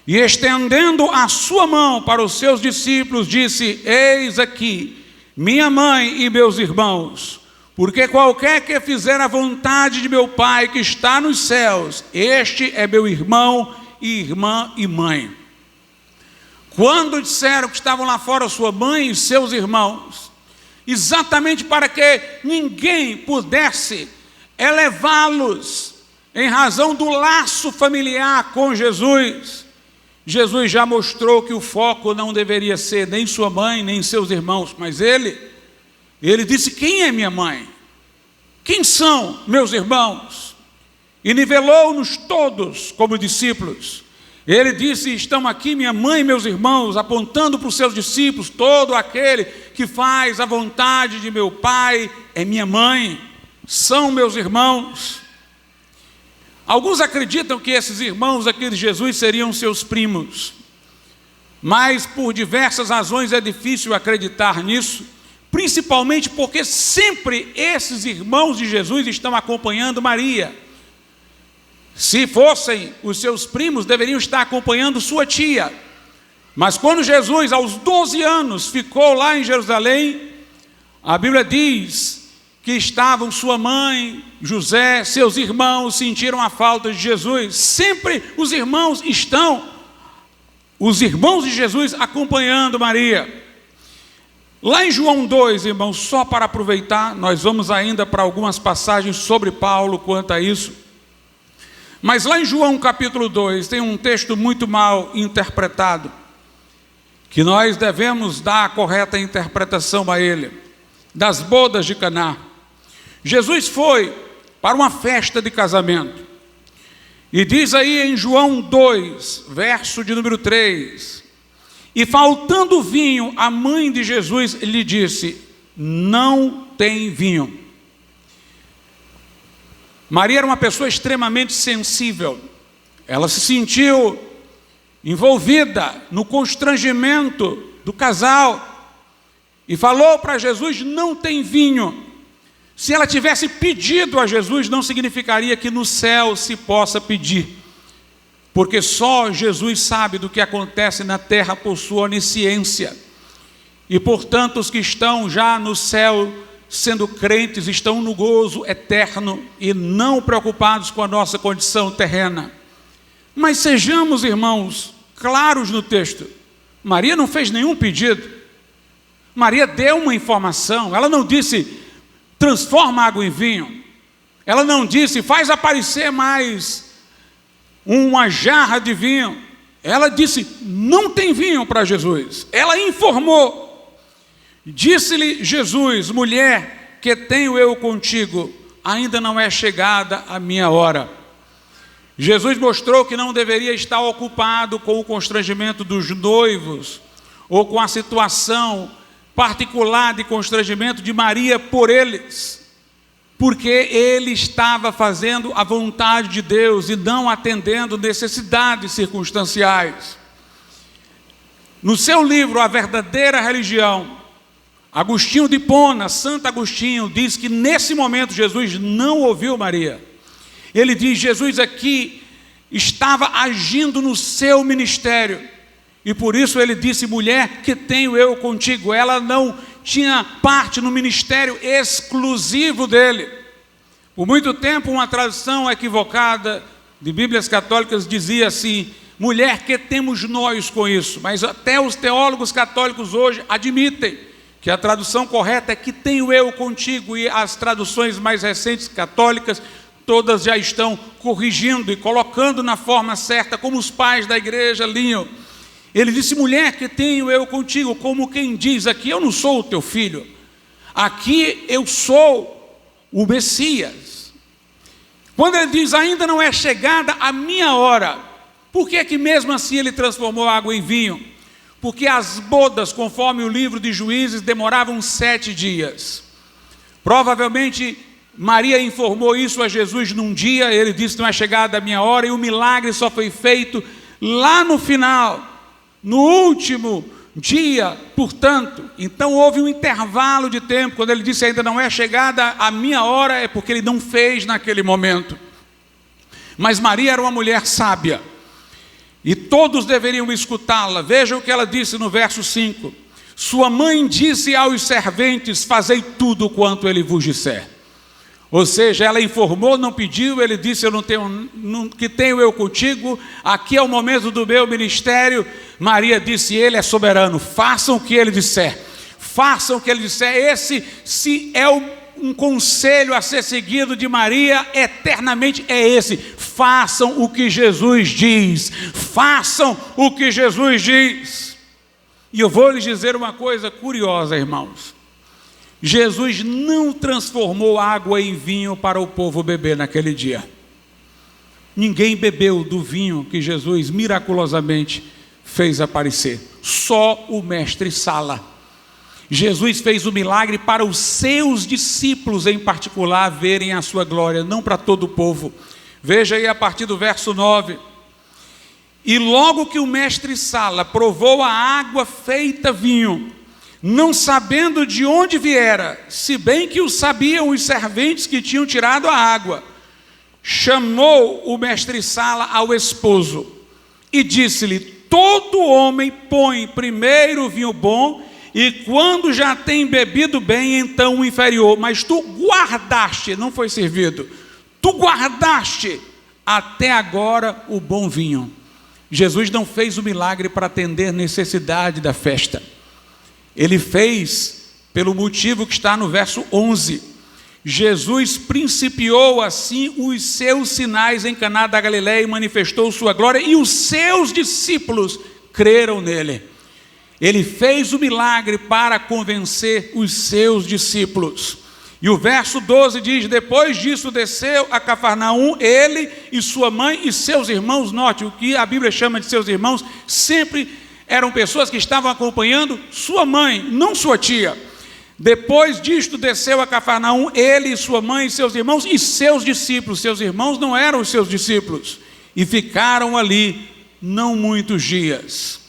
E estendendo a sua mão para os seus discípulos, disse: eis aqui minha mãe e meus irmãos. Porque qualquer que fizer a vontade de meu Pai que está nos céus, este é meu irmão e irmã e mãe. Quando disseram que estavam lá fora sua mãe e seus irmãos, exatamente para que ninguém pudesse elevá-los em razão do laço familiar com Jesus, Jesus já mostrou que o foco não deveria ser nem sua mãe, nem seus irmãos, mas ele disse: quem é minha mãe? Quem são meus irmãos? E nivelou-nos todos como discípulos. Ele disse: estão aqui minha mãe e meus irmãos, apontando para os seus discípulos: todo aquele que faz a vontade de meu Pai é minha mãe, são meus irmãos. Alguns acreditam que esses irmãos aqui de Jesus seriam seus primos, mas por diversas razões é difícil acreditar nisso, principalmente porque sempre esses irmãos de Jesus estão acompanhando Maria. Se fossem os seus primos, deveriam estar acompanhando sua tia. Mas quando Jesus, aos 12 anos, ficou lá em Jerusalém, a Bíblia diz que estavam sua mãe, José, seus irmãos, sentiram a falta de Jesus. Sempre os irmãos de Jesus acompanhando Maria. Lá em João 2, irmãos, só para aproveitar, nós vamos ainda para algumas passagens sobre Paulo quanto a isso. Mas lá em João capítulo 2, tem um texto muito mal interpretado, que nós devemos dar a correta interpretação a ele, das bodas de Caná. Jesus foi para uma festa de casamento, e diz aí em João 2, verso de número 3, e faltando vinho, a mãe de Jesus lhe disse: não tem vinho. Maria era uma pessoa extremamente sensível, ela se sentiu envolvida no constrangimento do casal, e falou para Jesus: não tem vinho. Se ela tivesse pedido a Jesus, não significaria que no céu se possa pedir, porque só Jesus sabe do que acontece na terra por sua onisciência, e portanto os que estão já no céu, sendo crentes, estão no gozo eterno e não preocupados com a nossa condição terrena. Mas sejamos, irmãos, claros no texto. Maria não fez nenhum pedido. Maria deu uma informação. Ela não disse: transforma água em vinho. Ela não disse: faz aparecer mais uma jarra de vinho. Ela disse: não tem vinho para Jesus. Ela informou. Disse-lhe Jesus: mulher, que tenho eu contigo, ainda não é chegada a minha hora. Jesus mostrou que não deveria estar ocupado com o constrangimento dos noivos, ou com a situação particular de constrangimento de Maria por eles, porque ele estava fazendo a vontade de Deus e não atendendo necessidades circunstanciais. No seu livro A Verdadeira Religião, Agostinho de Hipona, Santo Agostinho, diz que nesse momento Jesus não ouviu Maria. Ele diz: Jesus aqui estava agindo no seu ministério, e por isso ele disse: mulher, que tenho eu contigo. Ela não tinha parte no ministério exclusivo dele. Por muito tempo, uma tradução equivocada de Bíblias católicas dizia assim: mulher, que temos nós com isso? Mas até os teólogos católicos hoje admitem que a tradução correta é que tenho eu contigo, e as traduções mais recentes católicas todas já estão corrigindo e colocando na forma certa, como os pais da igreja liam. Ele disse: mulher, que tenho eu contigo, como quem diz aqui: eu não sou o teu filho, aqui eu sou o Messias. Quando ele diz: ainda não é chegada a minha hora, por que mesmo assim ele transformou a água em vinho? Porque as bodas, conforme o livro de Juízes, demoravam 7 dias. Provavelmente Maria informou isso a Jesus num dia. Ele disse: não é chegada a minha hora, e o milagre só foi feito lá no final, no último dia, portanto. Então houve um intervalo de tempo. Quando ele disse ainda não é chegada a minha hora, é porque ele não fez naquele momento. Mas Maria era uma mulher sábia, e todos deveriam escutá-la. Veja o que ela disse no verso 5. Sua mãe disse aos serventes: fazei tudo quanto ele vos disser. Ou seja, ela informou, não pediu. Ele disse: eu não tenho, que tenho eu contigo, aqui é o momento do meu ministério. Maria disse: ele é soberano, façam o que ele disser, façam o que ele disser. Esse, se é um conselho a ser seguido de Maria eternamente, é esse: façam o que Jesus diz, façam o que Jesus diz. E eu vou lhes dizer uma coisa curiosa, irmãos. Jesus não transformou água em vinho para o povo beber naquele dia. Ninguém bebeu do vinho que Jesus miraculosamente fez aparecer. Só o mestre Sala. Jesus fez o milagre para os seus discípulos em particular verem a sua glória, não para todo o povo. Veja aí a partir do verso 9. E logo que o mestre Sala provou a água feita vinho, não sabendo de onde viera, se bem que o sabiam os serventes que tinham tirado a água, chamou o mestre Sala ao esposo e disse-lhe: todo homem põe primeiro o vinho bom, e quando já tem bebido bem, então o inferior. Mas tu guardaste, não foi servido, tu guardaste até agora o bom vinho. Jesus não fez o milagre para atender necessidade da festa. Ele fez pelo motivo que está no verso 11. Jesus principiou assim os seus sinais em Caná da Galileia e manifestou sua glória, e os seus discípulos creram nele. Ele fez o milagre para convencer os seus discípulos. E o verso 12 diz: depois disso desceu a Cafarnaum, ele e sua mãe e seus irmãos. Note, o que a Bíblia chama de seus irmãos sempre eram pessoas que estavam acompanhando sua mãe, não sua tia. Depois disto desceu a Cafarnaum, ele e sua mãe e seus irmãos e seus discípulos. Seus irmãos não eram os seus discípulos, e ficaram ali não muitos dias.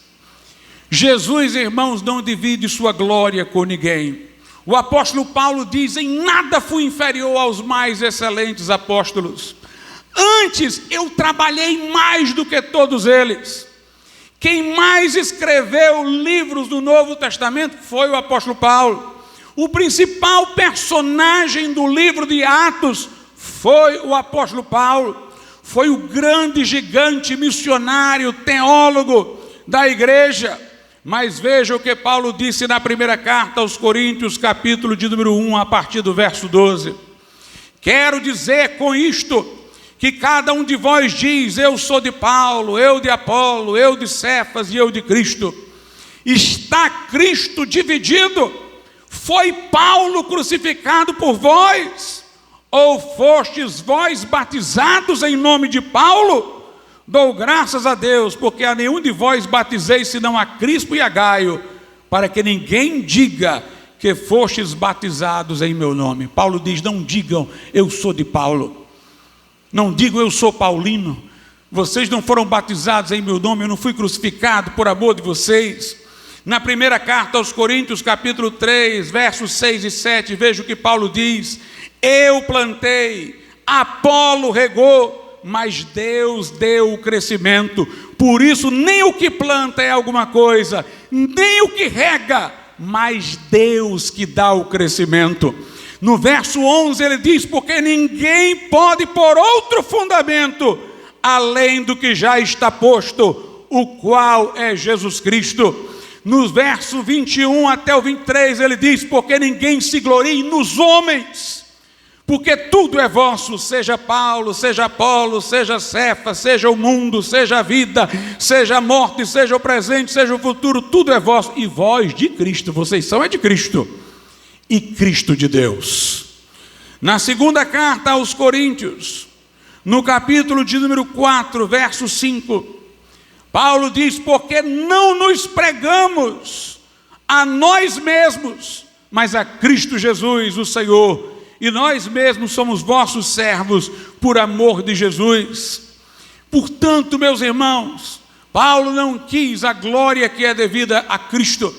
Jesus, irmãos, não divide sua glória com ninguém. O apóstolo Paulo diz: em nada fui inferior aos mais excelentes apóstolos. Antes eu trabalhei mais do que todos eles. Quem mais escreveu livros do Novo Testamento foi o apóstolo Paulo. O principal personagem do livro de Atos foi o apóstolo Paulo. Foi o grande gigante missionário, teólogo da igreja. Mas veja o que Paulo disse na primeira carta aos Coríntios, capítulo de número 1, a partir do verso 12. Quero dizer com isto que cada um de vós diz: eu sou de Paulo, eu de Apolo, eu de Cefas e eu de Cristo. Está Cristo dividido? Foi Paulo crucificado por vós? Ou fostes vós batizados em nome de Paulo? Dou graças a Deus, porque a nenhum de vós batizei, senão a Crispo e a Gaio, para que ninguém diga que fostes batizados em meu nome. Paulo diz: não digam eu sou de Paulo, não digam eu sou paulino. Vocês não foram batizados em meu nome, eu não fui crucificado por amor de vocês. Na primeira carta aos Coríntios, capítulo 3, versos 6 e 7, veja o que Paulo diz: eu plantei, Apolo regou, mas Deus deu o crescimento. Por isso nem o que planta é alguma coisa, nem o que rega, mas Deus que dá o crescimento. No verso 11 ele diz: porque ninguém pode pôr outro fundamento além do que já está posto, o qual é Jesus Cristo. No verso 21 até o 23 ele diz: porque ninguém se glorie nos homens, porque tudo é vosso, seja Paulo, seja Apolo, seja Cefas, seja o mundo, seja a vida, seja a morte, seja o presente, seja o futuro, tudo é vosso, e vós de Cristo. Vocês são de Cristo, e Cristo de Deus. Na segunda carta aos Coríntios, no capítulo de número 4, verso 5, Paulo diz: porque não nos pregamos a nós mesmos, mas a Cristo Jesus, o Senhor, e nós mesmos somos vossos servos por amor de Jesus. Portanto, meus irmãos, Paulo não quis a glória que é devida a Cristo.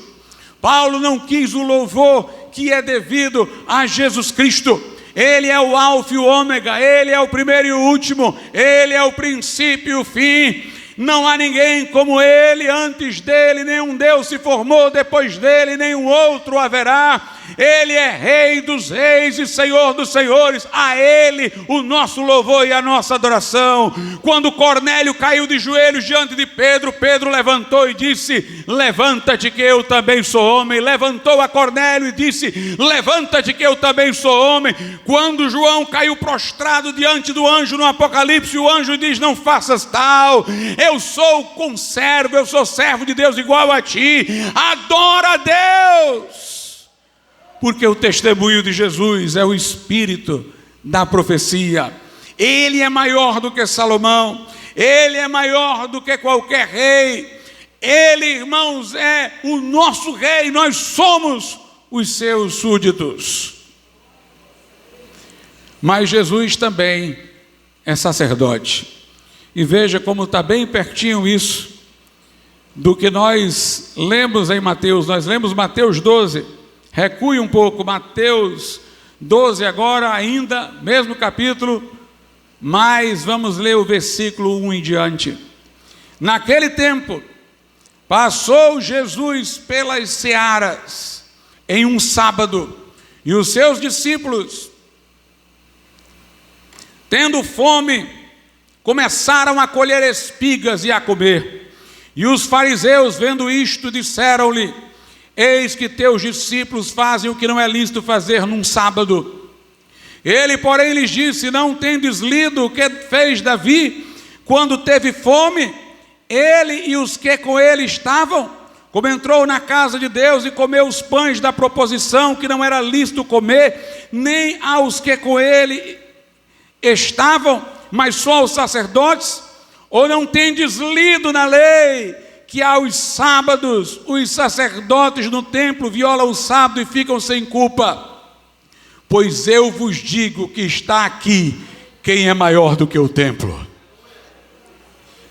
Paulo não quis o louvor que é devido a Jesus Cristo. Ele é o alfa e o ômega, ele é o primeiro e o último, ele é o princípio e o fim. Não há ninguém como ele, antes dele nenhum Deus se formou, depois dele nenhum outro haverá. Ele é Rei dos reis e Senhor dos senhores, a ele o nosso louvor e a nossa adoração. Quando Cornélio caiu de joelhos diante de Pedro, Pedro levantou e disse: levanta-te que eu também sou homem. Levantou a Cornélio e disse: levanta-te que eu também sou homem. Quando João caiu prostrado diante do anjo no Apocalipse, o anjo diz: não faças tal, eu sou conservo, eu sou servo de Deus igual a ti, adora a Deus. Porque o testemunho de Jesus é o espírito da profecia. Ele é maior do que Salomão, ele é maior do que qualquer rei. Ele, irmãos, é o nosso rei, nós somos os seus súditos. Mas Jesus também é sacerdote. E veja como está bem pertinho isso do que nós lemos em Mateus. Nós lemos Mateus 12. Recue um pouco, Mateus 12 agora ainda, mesmo capítulo, mas vamos ler o versículo 1 em diante. Naquele tempo, passou Jesus pelas searas em um sábado, e os seus discípulos, tendo fome, começaram a colher espigas e a comer. E os fariseus, vendo isto, disseram-lhe: eis que teus discípulos fazem o que não é lícito fazer num sábado. Ele, porém, lhes disse: não tendes lido o que fez Davi quando teve fome, ele e os que com ele estavam, como entrou na casa de Deus e comeu os pães da proposição, que não era lícito comer, nem aos que com ele estavam, mas só aos sacerdotes? Ou não tendes lido na lei que aos sábados os sacerdotes no templo violam o sábado e ficam sem culpa? Pois eu vos digo que está aqui quem é maior do que o templo.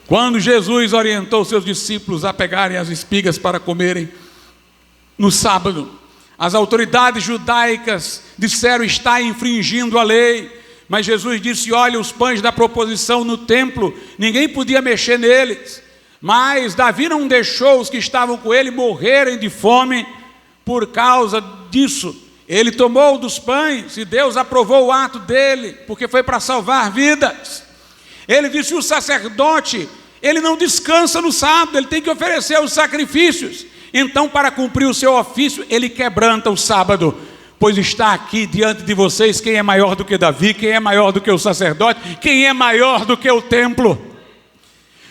Quando Jesus orientou seus discípulos a pegarem as espigas para comerem no sábado, as autoridades judaicas disseram: está infringindo a lei. Mas Jesus disse: olha, os pães da proposição no templo, ninguém podia mexer neles. Mas Davi não deixou os que estavam com ele morrerem de fome por causa disso. Ele tomou dos pães e Deus aprovou o ato dele, porque foi para salvar vidas. Ele disse: o sacerdote, ele não descansa no sábado, ele tem que oferecer os sacrifícios. Então, para cumprir o seu ofício, ele quebranta o sábado. Pois está aqui diante de vocês quem é maior do que Davi, quem é maior do que o sacerdote, quem é maior do que o templo.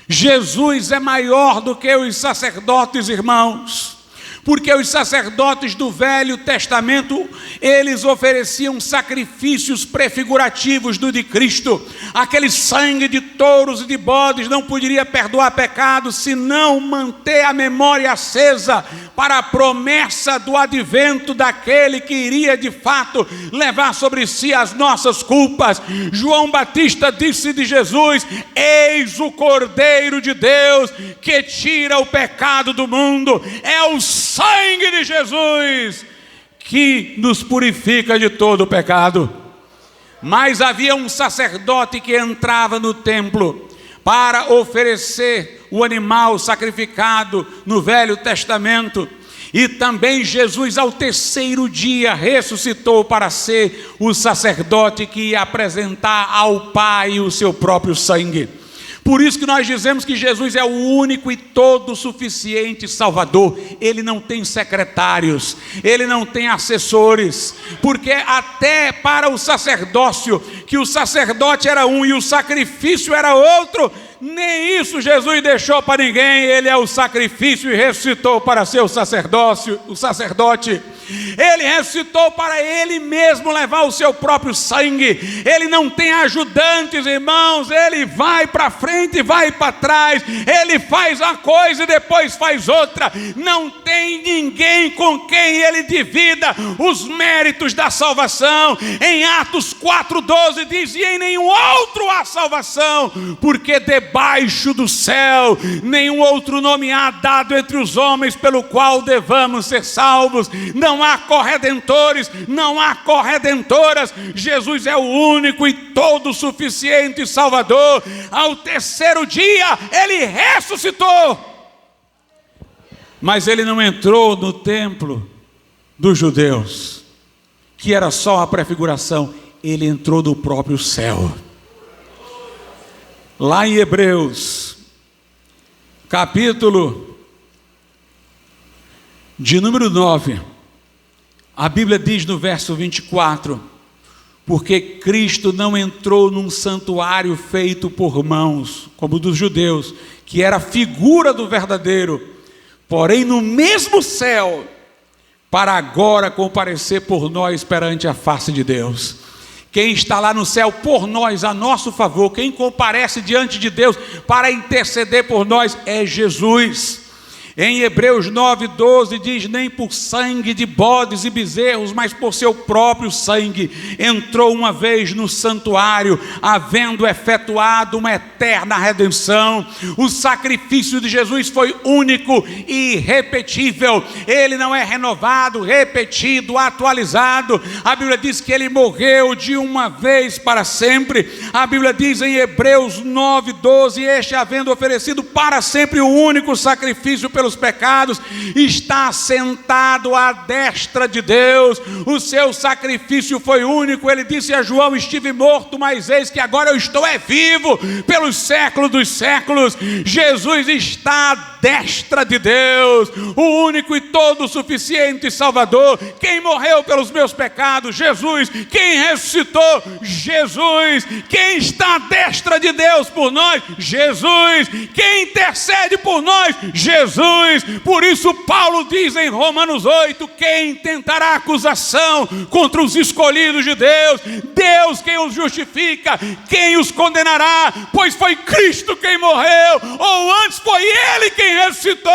Jesus é maior do que os sacerdotes, irmãos, porque os sacerdotes do Velho Testamento, eles ofereciam sacrifícios prefigurativos do de Cristo. Aquele sangue de touros e de bodes não poderia perdoar pecados, senão manter a memória acesa para a promessa do advento daquele que iria de fato levar sobre si as nossas culpas. João Batista disse de Jesus: eis o Cordeiro de Deus que tira o pecado do mundo. É o sangue de Jesus que nos purifica de todo o pecado. Mas havia um sacerdote que entrava no templo para oferecer o animal sacrificado no Velho Testamento. E também Jesus, ao terceiro dia, ressuscitou para ser o sacerdote que ia apresentar ao Pai o seu próprio sangue. Por isso que nós dizemos que Jesus é o único e todo suficiente Salvador. Ele não tem secretários, ele não tem assessores, porque até para o sacerdócio, que o sacerdote era um e o sacrifício era outro, nem isso Jesus deixou para ninguém. Ele é o sacrifício e ressuscitou para ser o sacerdote. Ele ressuscitou para Ele mesmo levar o seu próprio sangue. Ele não tem ajudantes, irmãos. Ele vai para frente e vai para trás. Ele faz uma coisa e depois faz outra. Não tem ninguém com quem Ele divida os méritos da salvação. Em Atos 4:12 diz: e em nenhum outro há salvação, porque debaixo do céu nenhum outro nome há dado entre os homens pelo qual devamos ser salvos. Não há corredentores, não há corredentoras. Jesus é o único e todo suficiente Salvador. Ao terceiro dia Ele ressuscitou. Mas Ele não entrou no templo dos judeus, que era só uma prefiguração. Ele entrou no próprio céu. Lá em Hebreus, capítulo de número 9, a Bíblia diz no verso 24: porque Cristo não entrou num santuário feito por mãos, como o dos judeus, que era a figura do verdadeiro, porém no mesmo céu, para agora comparecer por nós perante a face de Deus. Quem está lá no céu por nós, a nosso favor, quem comparece diante de Deus para interceder por nós é Jesus. Em Hebreus 9:12 diz: nem por sangue de bodes e bezerros, mas por seu próprio sangue entrou uma vez no santuário, havendo efetuado uma eterna redenção. O sacrifício de Jesus foi único e irrepetível. Ele não é renovado, repetido, atualizado. A Bíblia diz que Ele morreu de uma vez para sempre. A Bíblia diz em Hebreus 9:12: este, havendo oferecido para sempre o único sacrifício pelos pecados, está sentado à destra de Deus. O seu sacrifício foi único. Ele disse a João: estive morto, mas eis que agora eu estou vivo pelos séculos dos séculos. Jesus está à destra de Deus, o único e todo suficiente Salvador. Quem morreu pelos meus pecados? Jesus. Quem ressuscitou? Jesus. Quem está à destra de Deus por nós? Jesus. Quem intercede por nós? Jesus. Por isso Paulo diz em Romanos 8: quem tentará acusação contra os escolhidos de Deus? Deus quem os justifica. Quem os condenará? Pois foi Cristo quem morreu, ou antes foi Ele quem ressuscitou,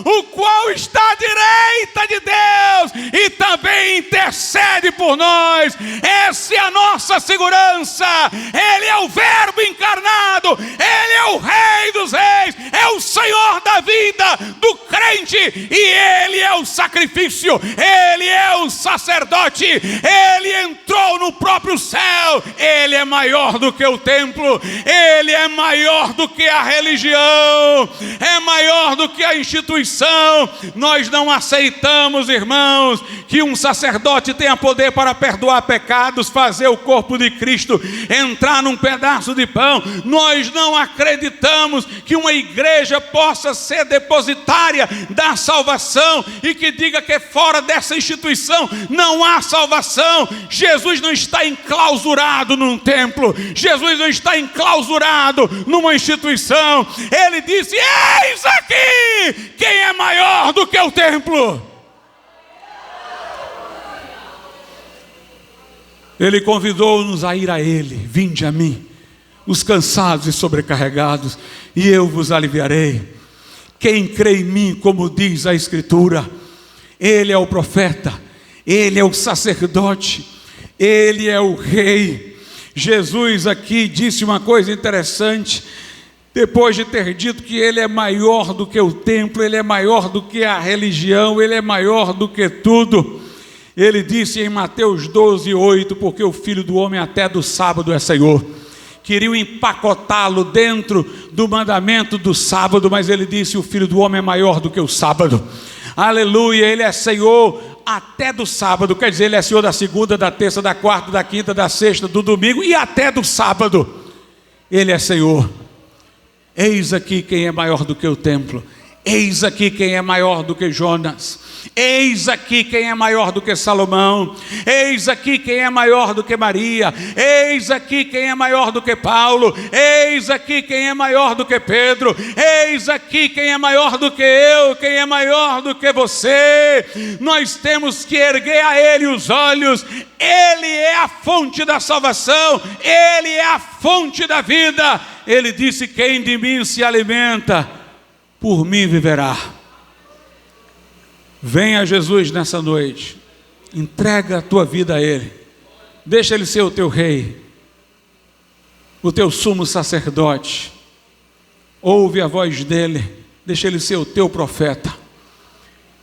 o qual está à direita de Deus e também intercede por nós. Essa é a nossa segurança. Ele é o Verbo encarnado, Ele é o Rei dos Reis, é o Senhor da vida do crente, e Ele é o sacrifício, Ele é o sacerdote. Ele entrou no próprio céu. Ele é maior do que o templo, Ele é maior do que a religião, é maior do que a instituição. Nós não aceitamos, irmãos, que um sacerdote tenha poder para perdoar pecados, fazer o corpo de Cristo entrar num pedaço de pão. Nós não acreditamos que uma igreja possa ser depositária da salvação e que diga que fora dessa instituição não há salvação. Jesus não está enclausurado num templo, Jesus não está enclausurado numa instituição. Ele disse: eis aqui quem é maior do que o templo. Ele convidou-nos a ir a Ele. Vinde a mim, os cansados e sobrecarregados, e eu vos aliviarei. Quem crê em mim, como diz a Escritura, Ele é o profeta, Ele é o sacerdote, Ele é o rei. Jesus aqui disse uma coisa interessante. Depois de ter dito que Ele é maior do que o templo, Ele é maior do que a religião, Ele é maior do que tudo, Ele disse em Mateus 12:8: porque o Filho do Homem até do sábado é Senhor. Queriam empacotá-lo dentro do mandamento do sábado, mas Ele disse: o Filho do Homem é maior do que o sábado. Aleluia. Ele é Senhor até do sábado, quer dizer, Ele é Senhor da segunda, da terça, da quarta, da quinta, da sexta, do domingo e até do sábado. Ele é Senhor. Eis aqui quem é maior do que o templo. Eis aqui quem é maior do que Jonas. Eis aqui quem é maior do que Salomão. Eis aqui quem é maior do que Maria. Eis aqui quem é maior do que Paulo. Eis aqui quem é maior do que Pedro. Eis aqui quem é maior do que eu, quem é maior do que você. Nós temos que erguer a Ele os olhos. Ele é a fonte da salvação. Ele é a fonte da vida. Ele disse: quem de mim se alimenta, por mim viverá. Venha Jesus nessa noite, entrega a tua vida a Ele, deixa Ele ser o teu rei, o teu sumo sacerdote. Ouve a voz dEle, deixa Ele ser o teu profeta.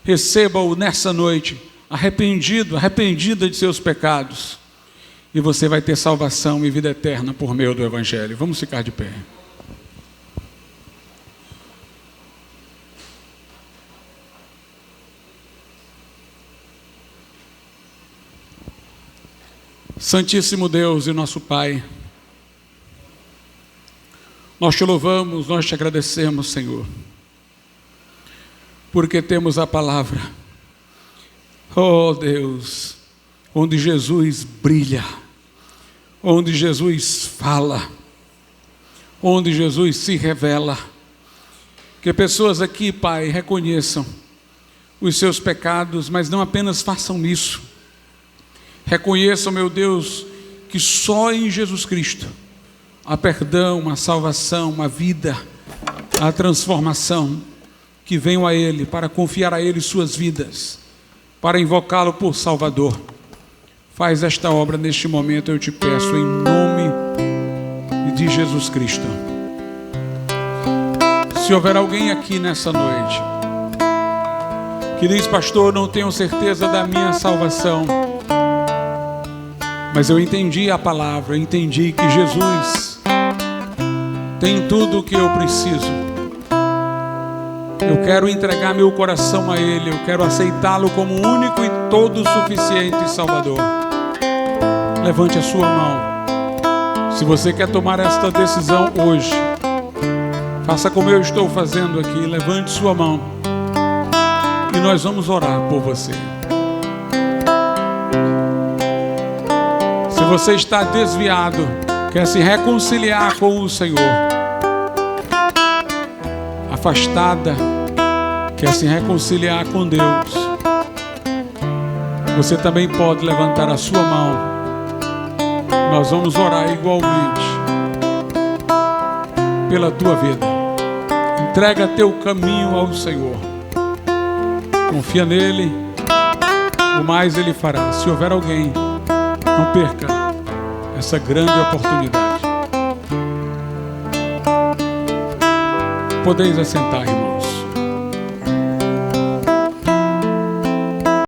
Receba-o nessa noite, arrependida de seus pecados, e você vai ter salvação e vida eterna por meio do Evangelho. Vamos ficar de pé. Santíssimo Deus e nosso Pai, nós te louvamos, nós te agradecemos, Senhor, porque temos a palavra, oh Deus, onde Jesus brilha, onde Jesus fala, onde Jesus se revela. Que pessoas aqui, Pai, reconheçam os seus pecados, mas não apenas façam isso. Reconheçam, meu Deus, que só em Jesus Cristo há perdão, a salvação, a vida, a transformação. Que venham a Ele para confiar a Ele suas vidas, para invocá-lo por Salvador. Faz esta obra neste momento, eu te peço, em nome de Jesus Cristo. Se houver alguém aqui nessa noite que diz: pastor, não tenho certeza da minha salvação, mas eu entendi a palavra, eu entendi que Jesus tem tudo o que eu preciso. Eu quero entregar meu coração a Ele, eu quero aceitá-lo como único e todo suficiente Salvador. Levante a sua mão. Se você quer tomar esta decisão hoje, faça como eu estou fazendo aqui, levante sua mão e nós vamos orar por você. Se você está desviado, quer se reconciliar com o Senhor, afastada, quer se reconciliar com Deus, você também pode levantar a sua mão. Nós vamos orar igualmente pela tua vida. Entrega teu caminho ao Senhor, confia nele, o mais Ele fará. Se houver alguém, não perca essa grande oportunidade. Podeis assentar, irmão.